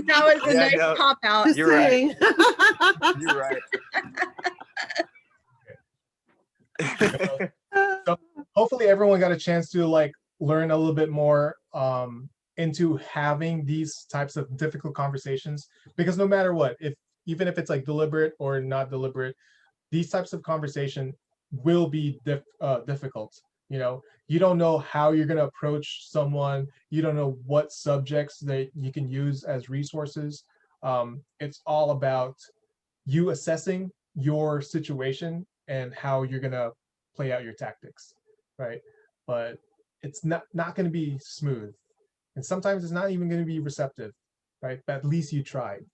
That was a Yeah, nice no, cop out. Just You're right. saying. You're right. So hopefully everyone got a chance to like learn a little bit more into having these types of difficult conversations, because no matter what, even if it's like deliberate or not deliberate, these types of conversation will be difficult. You know, you don't know how you're going to approach someone. You don't know what subjects that you can use as resources. It's all about you assessing your situation and how you're going to play out your tactics, right? But it's not going to be smooth, and sometimes it's not even going to be receptive, right? But at least you tried,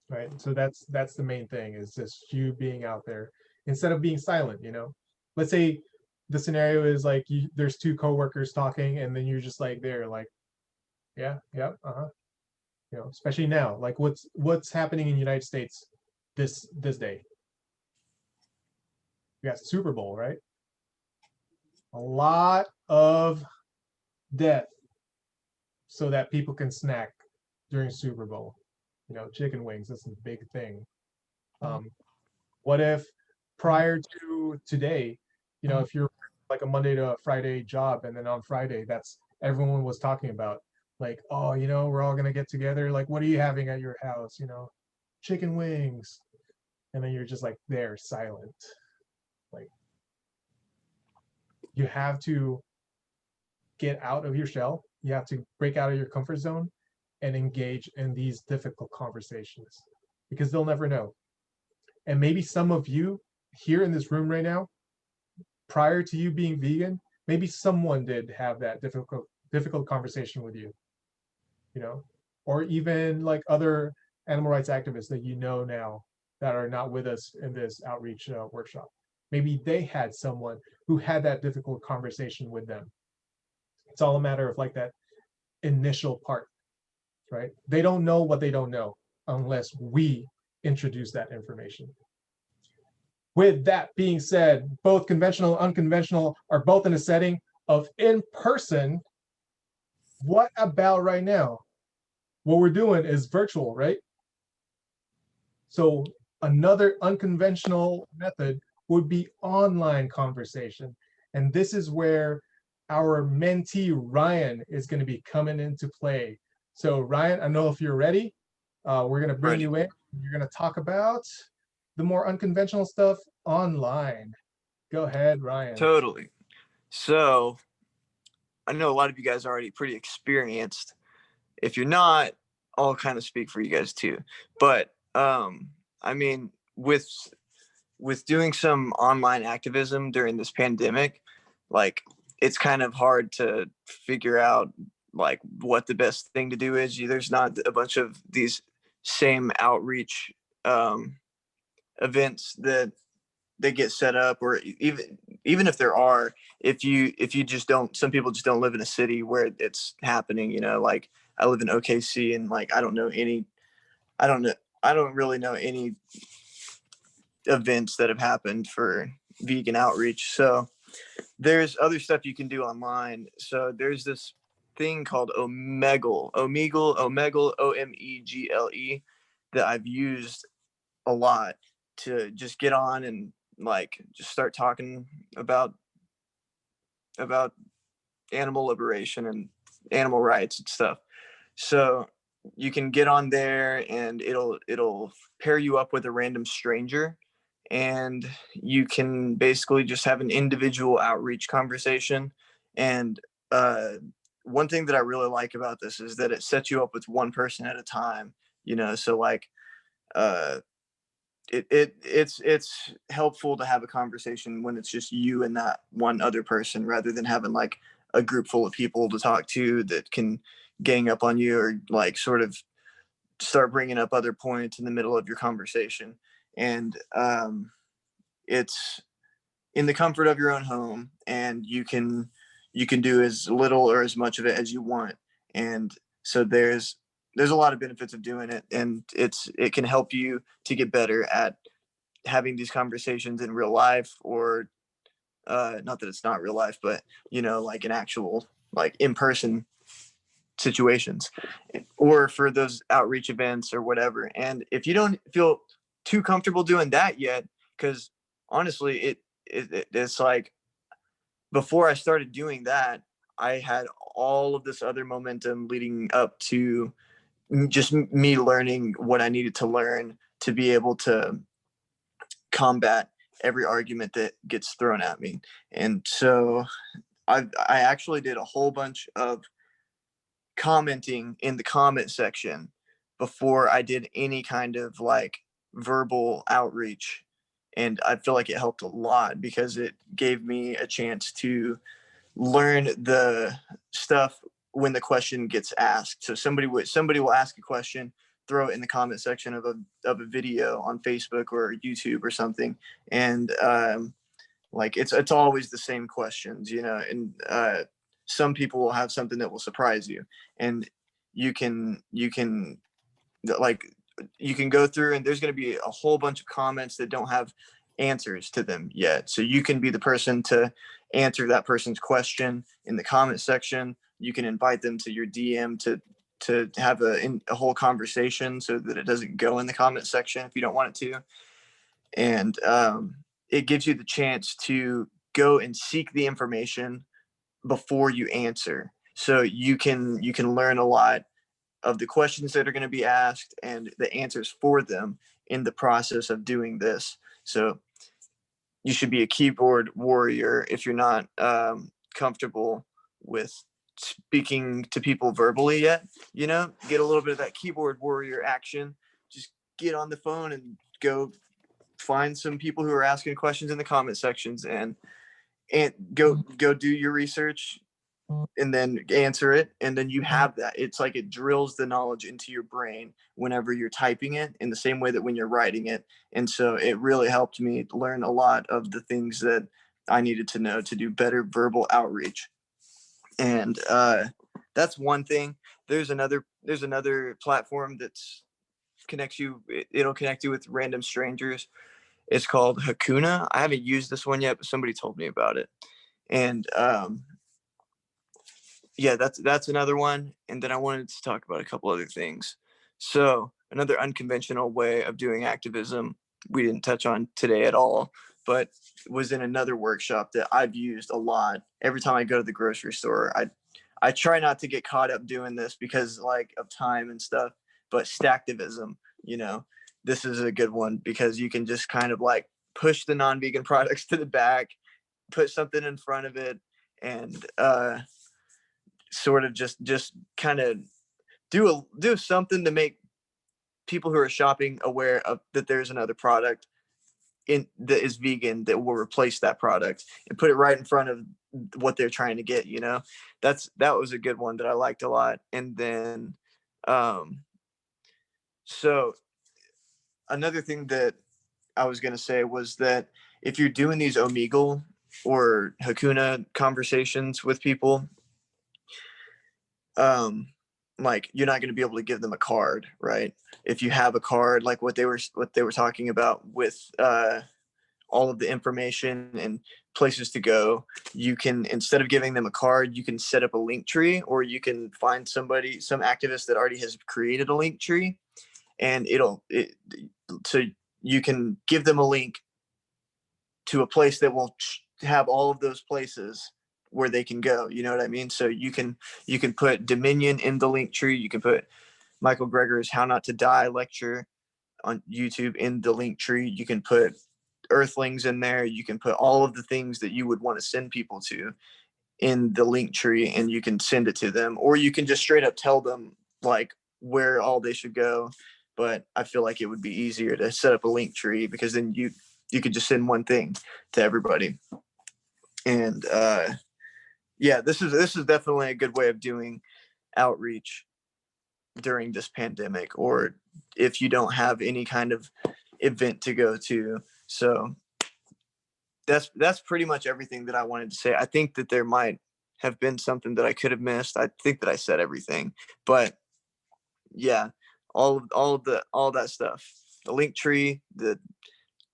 right? So that's the main thing, is just you being out there instead of being silent. You know, let's say the scenario is like there's two coworkers talking, and then you're just like there, like, yeah, you know, especially now, like what's happening in the United States this day. We got Super Bowl, right? A lot of death so that people can snack during Super Bowl. You know, chicken wings, that's a big thing. What if prior to today, you know, if you're like a Monday to a Friday job, and then on Friday, that's everyone was talking about, like, oh, you know, we're all gonna get together. Like, what are you having at your house? You know, chicken wings. And then you're just like there, silent. Like, you have to get out of your shell. You have to break out of your comfort zone and engage in these difficult conversations, because they'll never know. And maybe some of you here in this room right now, prior to you being vegan, maybe someone did have that difficult conversation with you, you know, or even like other animal rights activists that you know now that are not with us in this outreach workshop. Maybe they had someone who had that difficult conversation with them. It's all a matter of like that initial part, right? They don't know what they don't know unless we introduce that information. With that being said, both conventional and unconventional are both in a setting of in-person. What about right now? What we're doing is virtual, right? So another unconventional method would be online conversation. And this is where our mentee, Ryan, is going to be coming into play. So Ryan, I know if you're ready, we're going to bring you in. You're going to talk about the more unconventional stuff online. Go ahead, Ryan. Totally. So I know a lot of you guys are already pretty experienced. If you're not, I'll kind of speak for you guys too. But I mean, with doing some online activism during this pandemic, like, it's kind of hard to figure out like what the best thing to do is. There's not a bunch of these same outreach events that they get set up, or even if there are, if you just don't, some people just don't live in a city where it's happening, you know. Like, I live in OKC, and like I don't really know any events that have happened for vegan outreach. So there's other stuff you can do online. So there's this thing called Omegle, OMEGLE, that I've used a lot to just get on and like just start talking about animal liberation and animal rights and stuff. So you can get on there, and it'll pair you up with a random stranger, and you can basically just have an individual outreach conversation. And one thing that I really like about this is that it sets you up with one person at a time, you know. So like it's helpful to have a conversation when it's just you and that one other person, rather than having like a group full of people to talk to that can gang up on you, or like sort of start bringing up other points in the middle of your conversation. And it's in the comfort of your own home, and you can do as little or as much of it as you want. And so there's a lot of benefits of doing it, and it can help you to get better at having these conversations in real life, or not that it's not real life, but like an actual, like, in-person situations, or for those outreach events or whatever. And if you don't feel too comfortable doing that yet, because honestly, it's like, before I started doing that, I had all of this other momentum leading up to just me learning what I needed to learn to be able to combat every argument that gets thrown at me. And so I actually did a whole bunch of commenting in the comment section before I did any kind of like verbal outreach. And I feel like it helped a lot because it gave me a chance to learn the stuff when the question gets asked. So somebody will ask a question, throw it in the comment section of a video on Facebook or YouTube or something, and like it's always the same questions, and some people will have something that will surprise you, and you can like you can go through, and there's going to be a whole bunch of comments that don't have answers to them yet. So you can be the person to answer that person's question in the comment section. You can invite them to your DM to have a whole conversation so that it doesn't go in the comment section if you don't want it to. And it gives you the chance to go and seek the information before you answer. So you can learn a lot of the questions that are going to be asked and the answers for them in the process of doing this. So you should be a keyboard warrior if you're not comfortable with speaking to people verbally yet. Get a little bit of that keyboard warrior action. Just get on the phone and go find some people who are asking questions in the comment sections, and go do your research and then answer it. And then you have that. It's like it drills the knowledge into your brain whenever you're typing it, in the same way that when you're writing it. And so it really helped me learn a lot of the things that I needed to know to do better verbal outreach. And that's one thing. There's another platform that's it'll connect you with random strangers. It's called Hakuna. I haven't used this one yet, but somebody told me about it. And yeah, that's another one. And then I wanted to talk about a couple other things. So another unconventional way of doing activism we didn't touch on today at all, but was in another workshop that I've used a lot. Every time I go to the grocery store, I try not to get caught up doing this because like of time and stuff, but stacktivism, this is a good one because you can just kind of like push the non-vegan products to the back, put something in front of it, and sort of just kind of do something to make people who are shopping aware of that there's another product that is vegan that will replace that product, and put it right in front of what they're trying to get. That was a good one that I liked a lot. And then so another thing that I was going to say was that if you're doing these Omegle or Hakuna conversations with people, like you're not going to be able to give them a card, right? If you have a card, like what they were talking about with all of the information and places to go, you can, instead of giving them a card, you can set up a link tree, or you can find some activist that already has created a link tree, and so you can give them a link to a place that will have all of those places where they can go. You know what I mean? So you can put Dominion in the link tree. You can put Michael Greger's How Not to Die lecture on YouTube in the link tree. You can put Earthlings in there. You can put all of the things that you would want to send people to in the link tree, and you can send it to them, or you can just straight up tell them like where all they should go. But I feel like it would be easier to set up a link tree, because then you could just send one thing to everybody. And yeah, this is definitely a good way of doing outreach during this pandemic, or if you don't have any kind of event to go to. So that's pretty much everything that I wanted to say. I think that there might have been something that I could have missed. I think that I said everything, but yeah, all that stuff, the link tree, the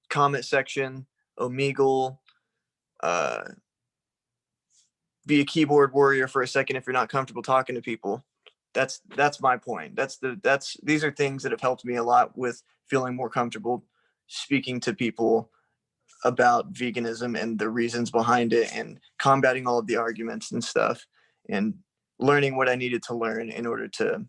comment section, Omegle, be a keyboard warrior for a second if you're not comfortable talking to people. That's my point. These are things that have helped me a lot with feeling more comfortable speaking to people about veganism and the reasons behind it, and combating all of the arguments and stuff, and learning what I needed to learn in order to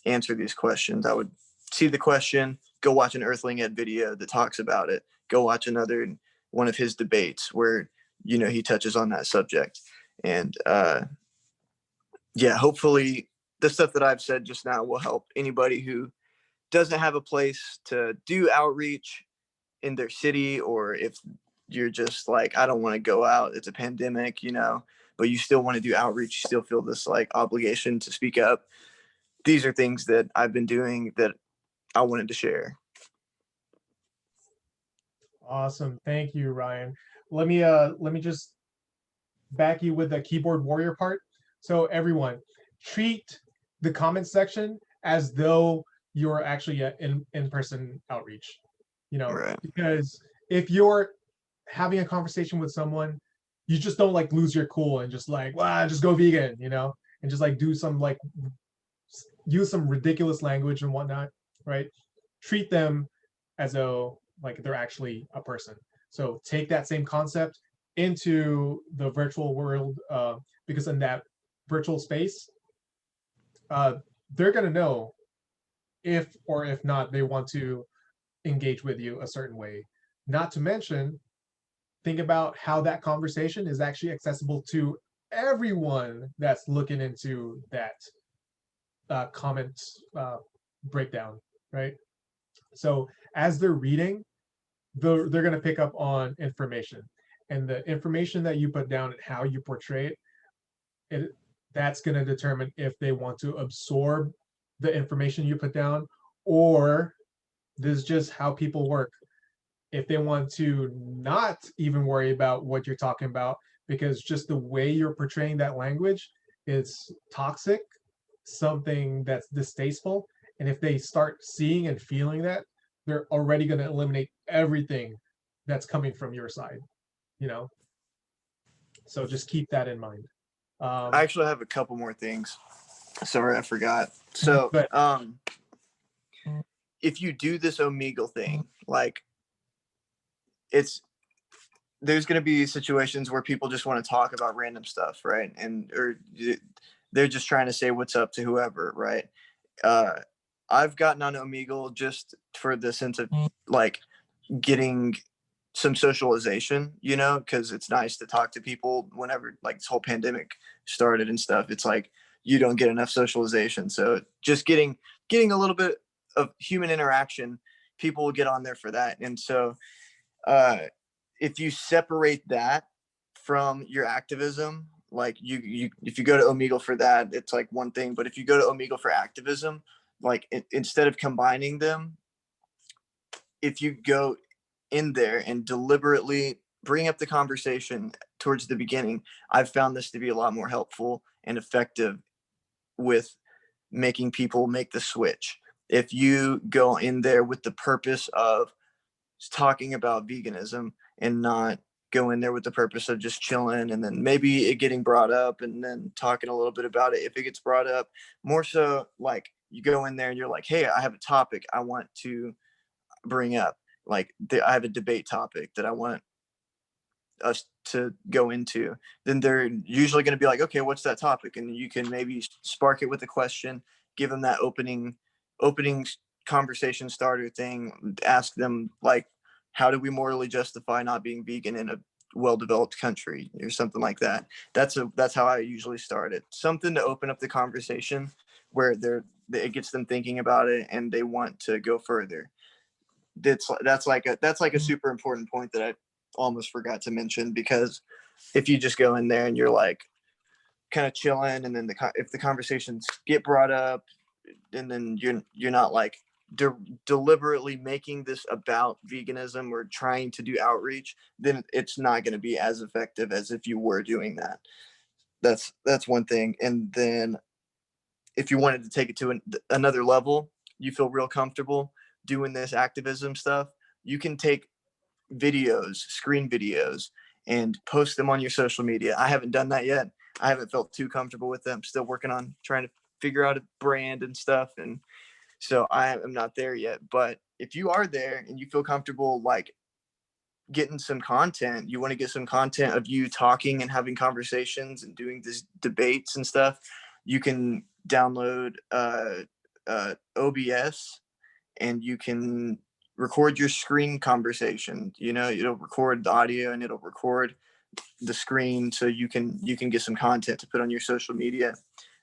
answer these questions. I would see the question, go watch an Earthling Ed video that talks about it, go watch another one of his debates where, you know, he touches on that subject. And yeah, hopefully the stuff that I've said just now will help anybody who doesn't have a place to do outreach in their city, or if you're just like, I don't want to go out, it's a pandemic, you know, but you still want to do outreach, you still feel this like obligation to speak up. These are things that I've been doing that I wanted to share. Awesome. Thank you, Ryan. Let me just back you with the keyboard warrior part. So everyone, treat the comment section as though you're actually in-person outreach, you know, Right. because if you're having a conversation with someone, you just don't like lose your cool and just like, wow, just go vegan, you know, and just like do some like use some ridiculous language and whatnot, right? Treat them as though like they're actually a person. So take that same concept into the virtual world, because in that virtual space, they're gonna know if or if not they want to engage with you a certain way. Not to mention, think about how that conversation is actually accessible to everyone that's looking into that comment breakdown, right? So as they're reading, they're going to pick up on information, and the information that you put down and how you portray it, that's going to determine if they want to absorb the information you put down, or this is just how people work. If they want to not even worry about what you're talking about, because just the way you're portraying that language is toxic, something that's distasteful, and if they start seeing and feeling that, they're already going to eliminate everything that's coming from your side, you know? So just keep that in mind. I actually have a couple more things. Sorry, I forgot. So, But if you do this Omegle thing, like there's going to be situations where people just want to talk about random stuff, right? Or they're just trying to say what's up to whoever, right? I've gotten on Omegle just for the sense of like getting some socialization, you know, because it's nice to talk to people whenever like this whole pandemic started and stuff. It's like you don't get enough socialization. So just getting a little bit of human interaction, people will get on there for that. And so if you separate that from your activism, like you if you go to Omegle for that, it's like one thing. But if you go to Omegle for activism, like instead of combining them, if you go in there and deliberately bring up the conversation towards the beginning, I've found this to be a lot more helpful and effective with making people make the switch. If you go in there with the purpose of talking about veganism and not go in there with the purpose of just chilling, and then maybe it getting brought up and then talking a little bit about it if it gets brought up, more so like you go in there and you're like, hey, I have a topic I want to bring up. Like I have a debate topic that I want us to go into. Then they're usually going to be like, okay, what's that topic? And you can maybe spark it with a question, give them that opening conversation starter thing, ask them like, how do we morally justify not being vegan in a well-developed country or something like that. That's how I usually start it. Something to open up the conversation where it gets them thinking about it and they want to go further. That's like a super important point that I almost forgot to mention, because if you just go in there and you're like kind of chilling, and then if the conversations get brought up, and then you're not like deliberately making this about veganism or trying to do outreach, then it's not going to be as effective as if you were doing that. That's one thing. And then if you wanted to take it to another level, you feel real comfortable doing this activism stuff, you can take videos, screen videos, and post them on your social media. I haven't done that yet. I haven't felt too comfortable with them. Still working on trying to figure out a brand and stuff. And so I am not there yet. But if you are there and you feel comfortable, like getting some content, you want to get some content of you talking and having conversations and doing these debates and stuff, you can download OBS, and you can record your screen conversation. You know, it'll record the audio and it'll record the screen, so you can get some content to put on your social media.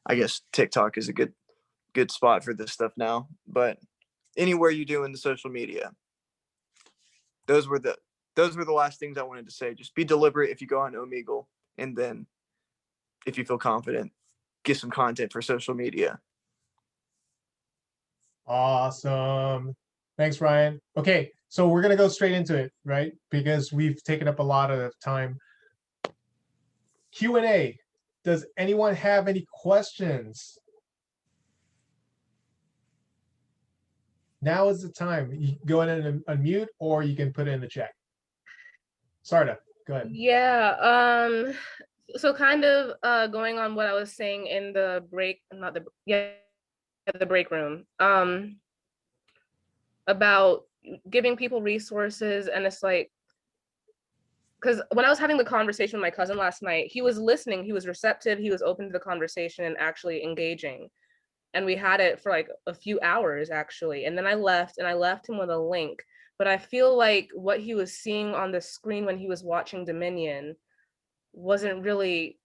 I guess TikTok is a good spot for this stuff now, but anywhere you do in the social media, those were the last things I wanted to say. Just be deliberate if you go on Omegle, and then if you feel confident, get some content for social media. Awesome. Thanks, Ryan. Okay, so we're gonna go straight into it, right? Because we've taken up a lot of time. Q&A. Does anyone have any questions? Now is the time. You can go in and unmute, or you can put it in the chat. Sarda, go ahead. Yeah. So kind of going on what I was saying in the break, the break room, about giving people resources. And it's like, because when I was having the conversation with my cousin last night, he was listening, he was receptive, he was open to the conversation and actually engaging. And we had it for like a few hours actually. And then I left him with a link. But I feel like what he was seeing on the screen when he was watching Dominion wasn't really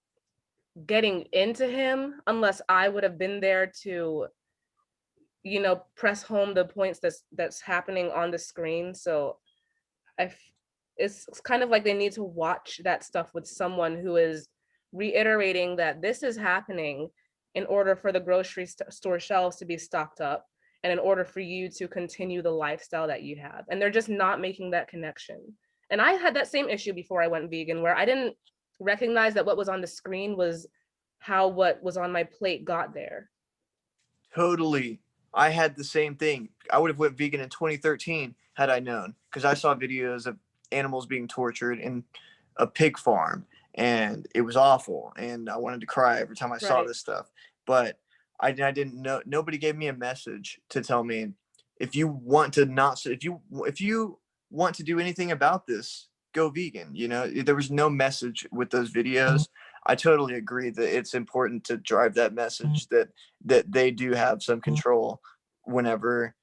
getting into him, unless I would have been there to, you know, press home the points that's happening on the screen. So it's kind of like they need to watch that stuff with someone who is reiterating that this is happening in order for the grocery store shelves to be stocked up, and in order for you to continue the lifestyle that you have. And they're just not making that connection. And I had that same issue before I went vegan, where I didn't recognize that what was on the screen was how what was on my plate got there. Totally. I had the same thing. I would have went vegan in 2013 had I known, because I saw videos of animals being tortured in a pig farm, and it was awful, and I wanted to cry every time I saw this stuff. But I didn't know. Nobody gave me a message to tell me, if you want to not, if you want to do anything about this, go vegan. You know, there was no message with those videos. I totally agree that it's important to drive that message that they do have some control whenever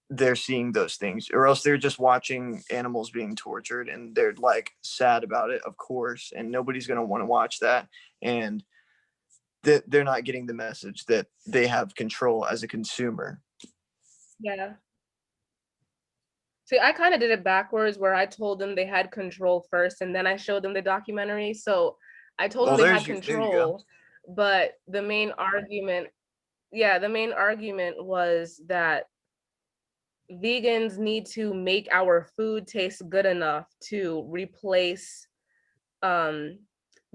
they're seeing those things, or else they're just watching animals being tortured and they're like sad about it, of course, and nobody's going to want to watch that. And that they're not getting the message that they have control as a consumer. Yeah. See, I kind of did it backwards, where I told them they had control first, and then I showed them the documentary. So I told them they had control, but the main argument was that vegans need to make our food taste good enough to replace the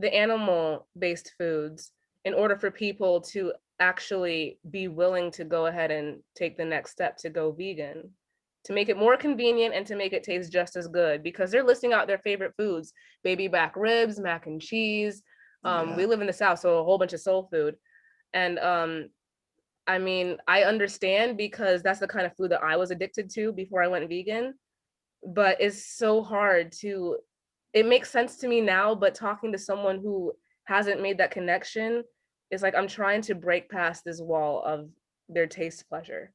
animal-based foods, in order for people to actually be willing to go ahead and take the next step to go vegan, to make it more convenient and to make it taste just as good, because they're listing out their favorite foods: baby back ribs, mac and cheese. We live in the South, so a whole bunch of soul food. And I mean, I understand, because that's the kind of food that I was addicted to before I went vegan. But it's so hard to, it makes sense to me now, but talking to someone who hasn't made that connection, is like I'm trying to break past this wall of their taste pleasure.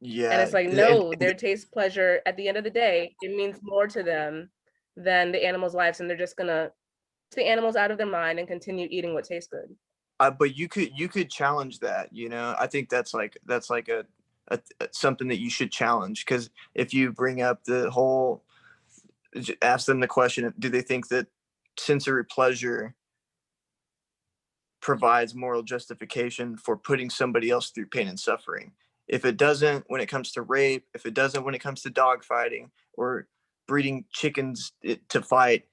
Yeah. And it's like, no, their taste pleasure, at the end of the day, it means more to them than the animals' lives, and they're just gonna take the animals out of their mind and continue eating what tastes good. But you could challenge that, you know. I think that's like a something that you should challenge, because if you bring up the whole, ask them the question, do they think that sensory pleasure provides moral justification for putting somebody else through pain and suffering? If it doesn't when it comes to rape, if it doesn't when it comes to dog fighting or breeding chickens to fight,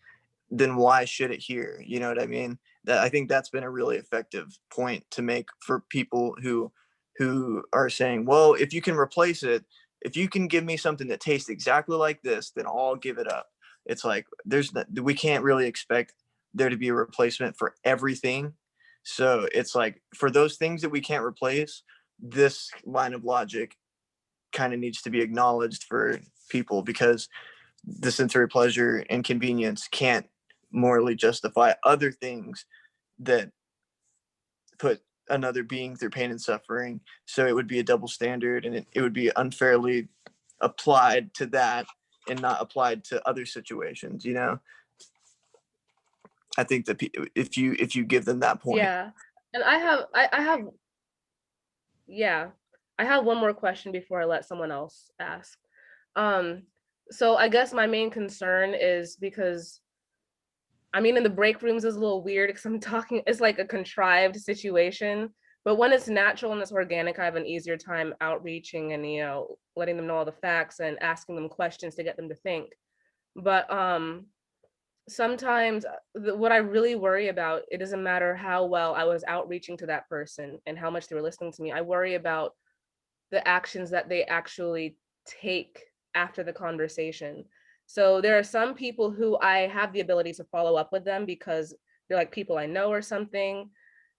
then why should it here? You know what I mean? I think that's been a really effective point to make for people who are saying, well, if you can replace it, if you can give me something that tastes exactly like this, then I'll give it up. it's like we can't really expect there to be a replacement for everything. So it's like for those things that we can't replace, this line of logic kind of needs to be acknowledged for people, because the sensory pleasure and convenience can't morally justify other things that put another being through pain and suffering. So it would be a double standard, and it would be unfairly applied to that and not applied to other situations, you know? I think that if you give them that point. Yeah. And I have one more question before I let someone else ask. So I guess my main concern is because, I mean, in the break rooms is a little weird because I'm talking, it's like a contrived situation, but when it's natural and it's organic, I have an easier time outreaching and, you know, letting them know all the facts and asking them questions to get them to think. But sometimes what I really worry about, it doesn't matter how well I was outreaching to that person and how much they were listening to me. I worry about the actions that they actually take after the conversation. So there are some people who I have the ability to follow up with them because they're like people I know or something.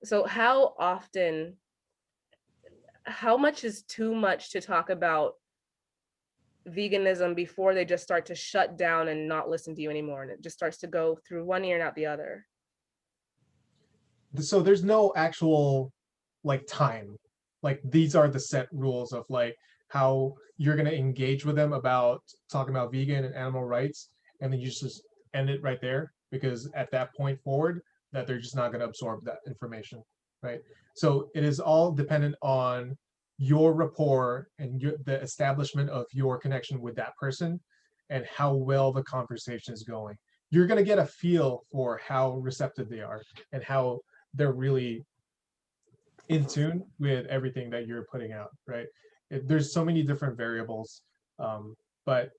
So how much is too much to talk about veganism before they just start to shut down and not listen to you anymore, and it just starts to go through one ear and out the other? So there's no actual like time, like these are the set rules of like how you're going to engage with them about talking about vegan and animal rights, and then you just end it right there, because at that point forward that they're just not going to absorb that information, right? So it is all dependent on your rapport and the establishment of your connection with that person and how well the conversation is going. You're going to get a feel for how receptive they are and how they're really in tune with everything that you're putting out, right? There's so many different variables, but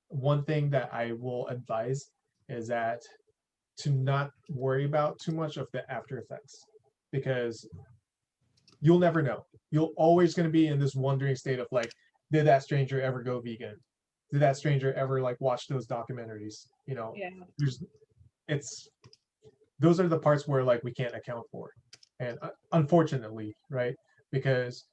one thing that I will advise is that to not worry about too much of the after effects, because you'll never know. You're always going to be in this wondering state of like, did that stranger ever go vegan? Did that stranger ever like watch those documentaries? You know, Yeah. Those are the parts where like we can't account for, and unfortunately, right? Because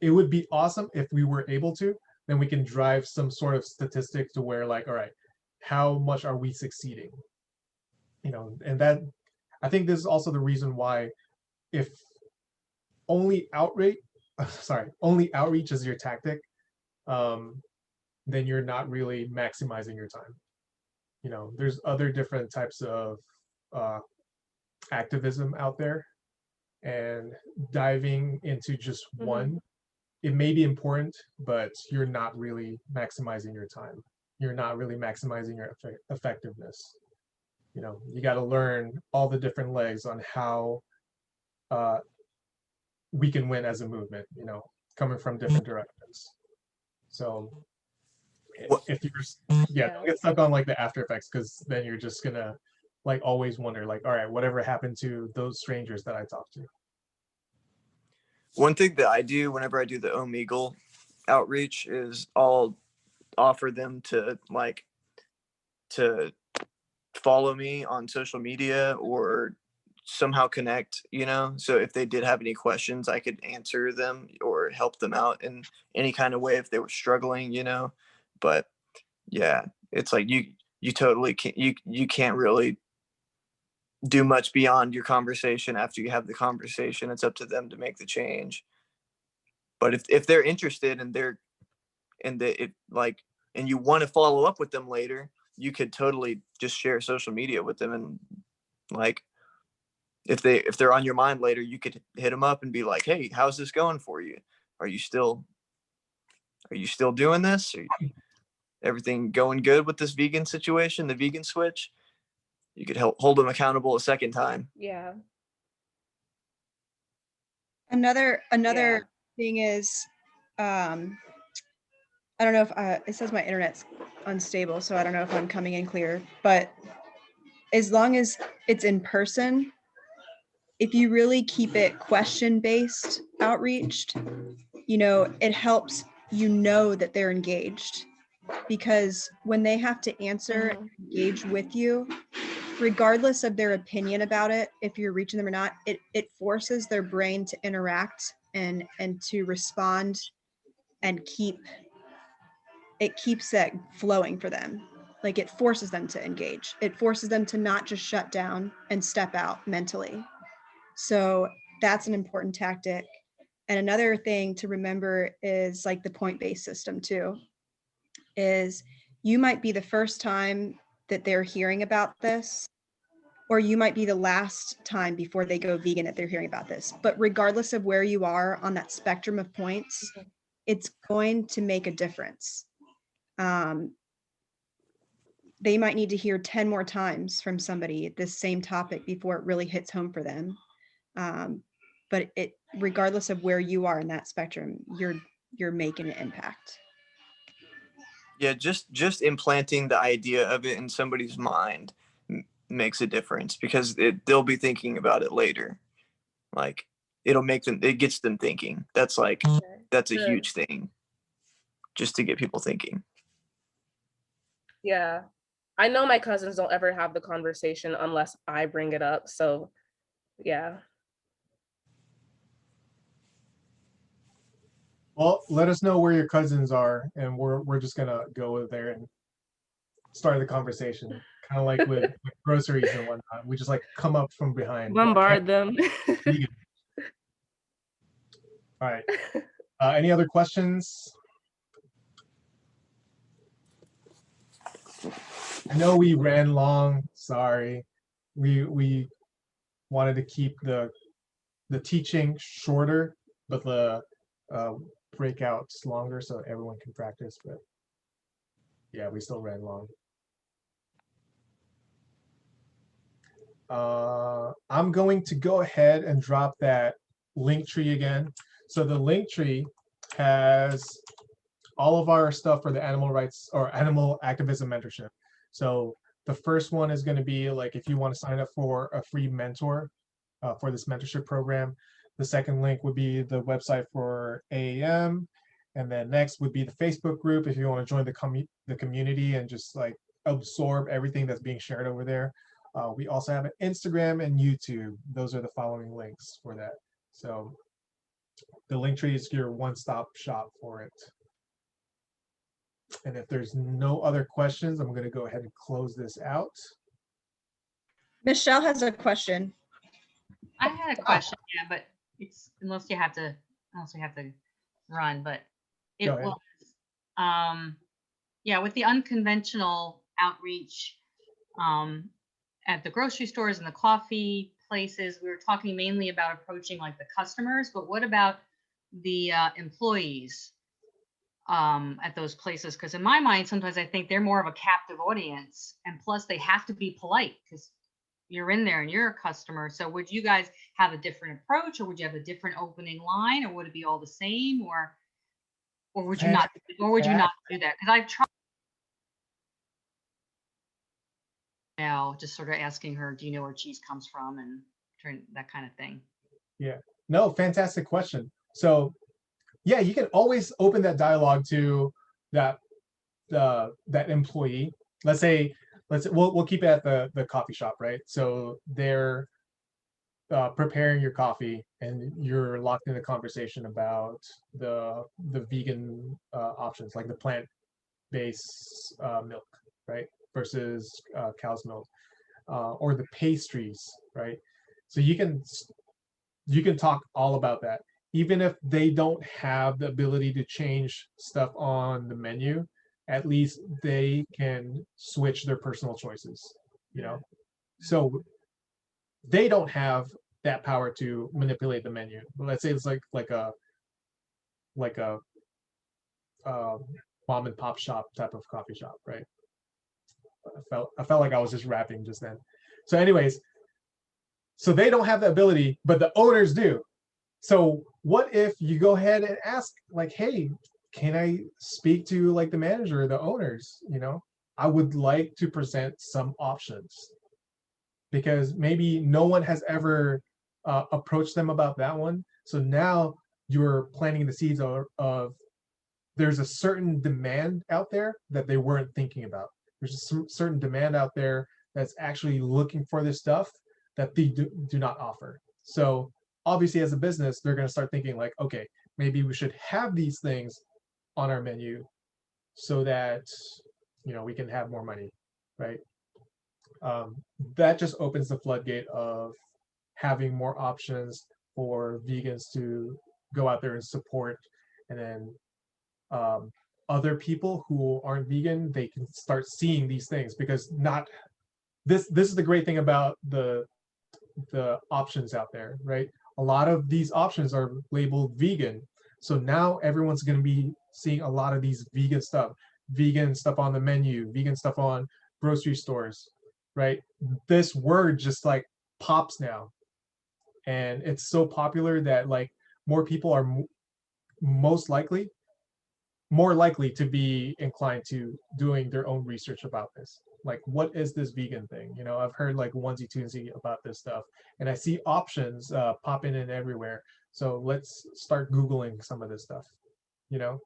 it would be awesome if we were able to, then we can drive some sort of statistic to where like, all right, how much are we succeeding? You know, and that, I think this is also the reason why if only outreach is your tactic, then you're not really maximizing your time. You know, there's other different types of activism out there, and diving into just one, it may be important, but you're not really maximizing your time. You're not really maximizing your effectiveness. You know, you got to learn all the different legs on how we can win as a movement, you know, coming from different directions. So if you're, don't get stuck on like the after effects, because then you're just gonna like always wonder like, all right, whatever happened to those strangers that I talked to. One thing that I do whenever I do the Omegle outreach is I'll offer them to follow me on social media or somehow connect, you know? So if they did have any questions, I could answer them or help them out in any kind of way if they were struggling, you know? But yeah, it's like you totally can't, you can't really do much beyond your conversation. After you have the conversation, it's up to them to make the change. But if they're interested and and you want to follow up with them later, you could totally just share social media with them, and like if they're on your mind later, you could hit them up and be like, hey, how's this going for you? Are you still doing this? Everything going good with this vegan situation, the vegan switch? You could hold them accountable a second time. Yeah. Another thing is, I don't know if it says my internet's unstable, so I don't know if I'm coming in clear, but as long as it's in person, if you really keep it question-based outreached, you know, it helps you know that they're engaged. because when they have to answer and engage with you, regardless of their opinion about it, if you're reaching them or not, it forces their brain to interact and to respond, and it keeps that flowing for them. Like, it forces them to engage. It forces them to not just shut down and step out mentally. So that's an important tactic. And another thing to remember is like the point-based system too, is you might be the first time that they're hearing about this, or you might be the last time before they go vegan that they're hearing about this. But regardless of where you are on that spectrum of points, it's going to make a difference. They might need to hear 10 more times from somebody this same topic before it really hits home for them. But regardless of where you are in that spectrum, you're making an impact. Yeah, just implanting the idea of it in somebody's mind makes a difference, because they'll be thinking about it later. Like, it gets them thinking. That's a huge thing, just to get people thinking. Yeah. I know my cousins don't ever have the conversation unless I bring it up. So yeah. Well, let us know where your cousins are, and we're just gonna go there and start the conversation. Kind of like with groceries and whatnot. We just like come up from behind. Bombard them. All right. Any other questions? I know we ran long. Sorry. We wanted to keep the teaching shorter, but the breakouts longer so everyone can practice. But yeah, we still ran long. I'm going to go ahead and drop that link tree again. So the link tree has all of our stuff for the animal rights or animal activism mentorship. So the first one is going to be like, if you want to sign up for a free mentor for this mentorship program. The second link would be the website for AAM. And then next would be the Facebook group if you want to join the community and just like absorb everything that's being shared over there. We also have an Instagram and YouTube. Those are the following links for that. So the link tree is your one-stop shop for it. And if there's no other questions, I'm going to go ahead and close this out. Michelle has a question. I had a question, yeah, but it's unless you have to run, but it was yeah, with the unconventional outreach at the grocery stores and the coffee places, we were talking mainly about approaching like the customers, but what about the employees at those places? Because in my mind, sometimes I think they're more of a captive audience, and plus they have to be polite because you're in there and you're a customer. So would you guys have a different approach, or would you have a different opening line, or would it be all the same, or would you not, do that? Because I've tried now, just sort of asking her, do you know where cheese comes from, and that kind of thing. Yeah, no, fantastic question. So yeah, you can always open that dialogue to that employee. Let's say we'll keep it at the coffee shop, right? So they're preparing your coffee and you're locked in a conversation about the vegan options, like the plant-based milk, right, versus cow's milk, or the pastries, right? So you can talk all about that, even if they don't have the ability to change stuff on the menu. At least they can switch their personal choices, you know? So they don't have that power to manipulate the menu. Let's say it's like a mom and pop shop type of coffee shop, right? I felt like I was just rapping just then. So anyways, so they don't have the ability, but the owners do. So what if you go ahead and ask, like, hey, can I speak to like the manager or the owners? You know, I would like to present some options, because maybe no one has ever approached them about that one. So now you're planting the seeds of there's a certain demand out there that they weren't thinking about. There's a certain demand out there that's actually looking for this stuff that they do not offer. So obviously as a business, they're going to start thinking like, okay, maybe we should have these things on our menu so that, you know, we can have more money, right? That just opens the floodgate of having more options for vegans to go out there and support. And then other people who aren't vegan, they can start seeing these things, because not this is the great thing about the options out there, right? A lot of these options are labeled vegan, so now everyone's going to be seeing a lot of these vegan stuff on the menu, vegan stuff on grocery stores, right? This word just like pops now, and it's so popular that like more people are more likely to be inclined to doing their own research about this. Like, what is this vegan thing? You know, I've heard like onesie twosie about this stuff, and I see options popping in everywhere. So let's start Googling some of this stuff, you know?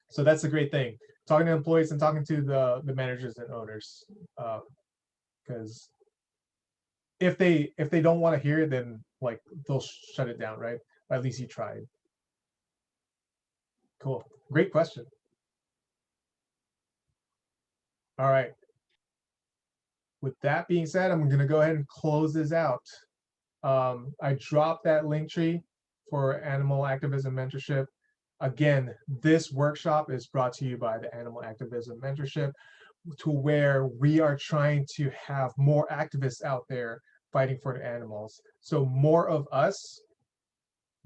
So that's a great thing. Talking to employees and talking to the managers and owners, because if they don't want to hear it, then like they'll shut it down, right? But at least you tried. Cool. Great question. All right. With that being said, I'm going to go ahead and close this out. I dropped that link tree for animal activism mentorship. Again, this workshop is brought to you by the Animal Activism Mentorship, to where we are trying to have more activists out there fighting for the animals. So more of us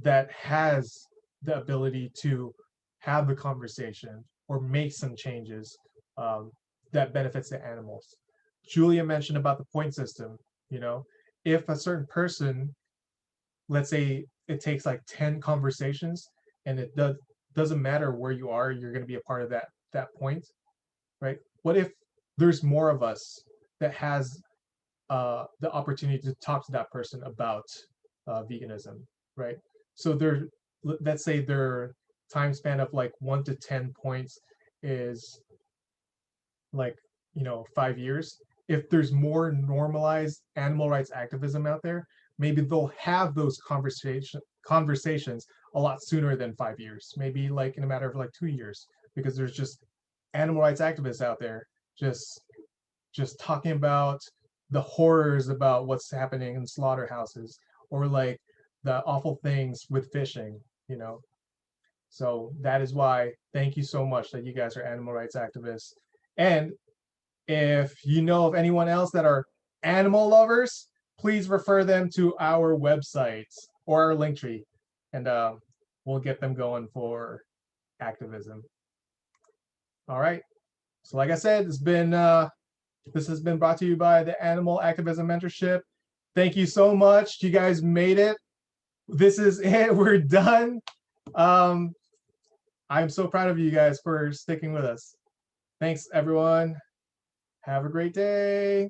that has the ability to have the conversation or make some changes that benefits the animals. Julia mentioned about the point system. You know, if a certain person, let's say it takes like 10 conversations, and it doesn't matter where you are, you're going to be a part of that point, right? What if there's more of us that has the opportunity to talk to that person about veganism, right? So let's say their time span of like 1 to 10 points is like, you know, 5 years. If there's more normalized animal rights activism out there, maybe they'll have those conversations a lot sooner than 5 years, maybe like in a matter of like 2 years, because there's just animal rights activists out there just talking about the horrors about what's happening in slaughterhouses, or like the awful things with fishing, you know. So that is why, thank you so much that you guys are animal rights activists. And if you know of anyone else that are animal lovers, please refer them to our website or our link tree, and we'll get them going for activism. All right. So like I said, this has been brought to you by the Animal Activism Mentorship. Thank you so much. You guys made it. This is it. We're done. I'm so proud of you guys for sticking with us. Thanks, everyone. Have a great day.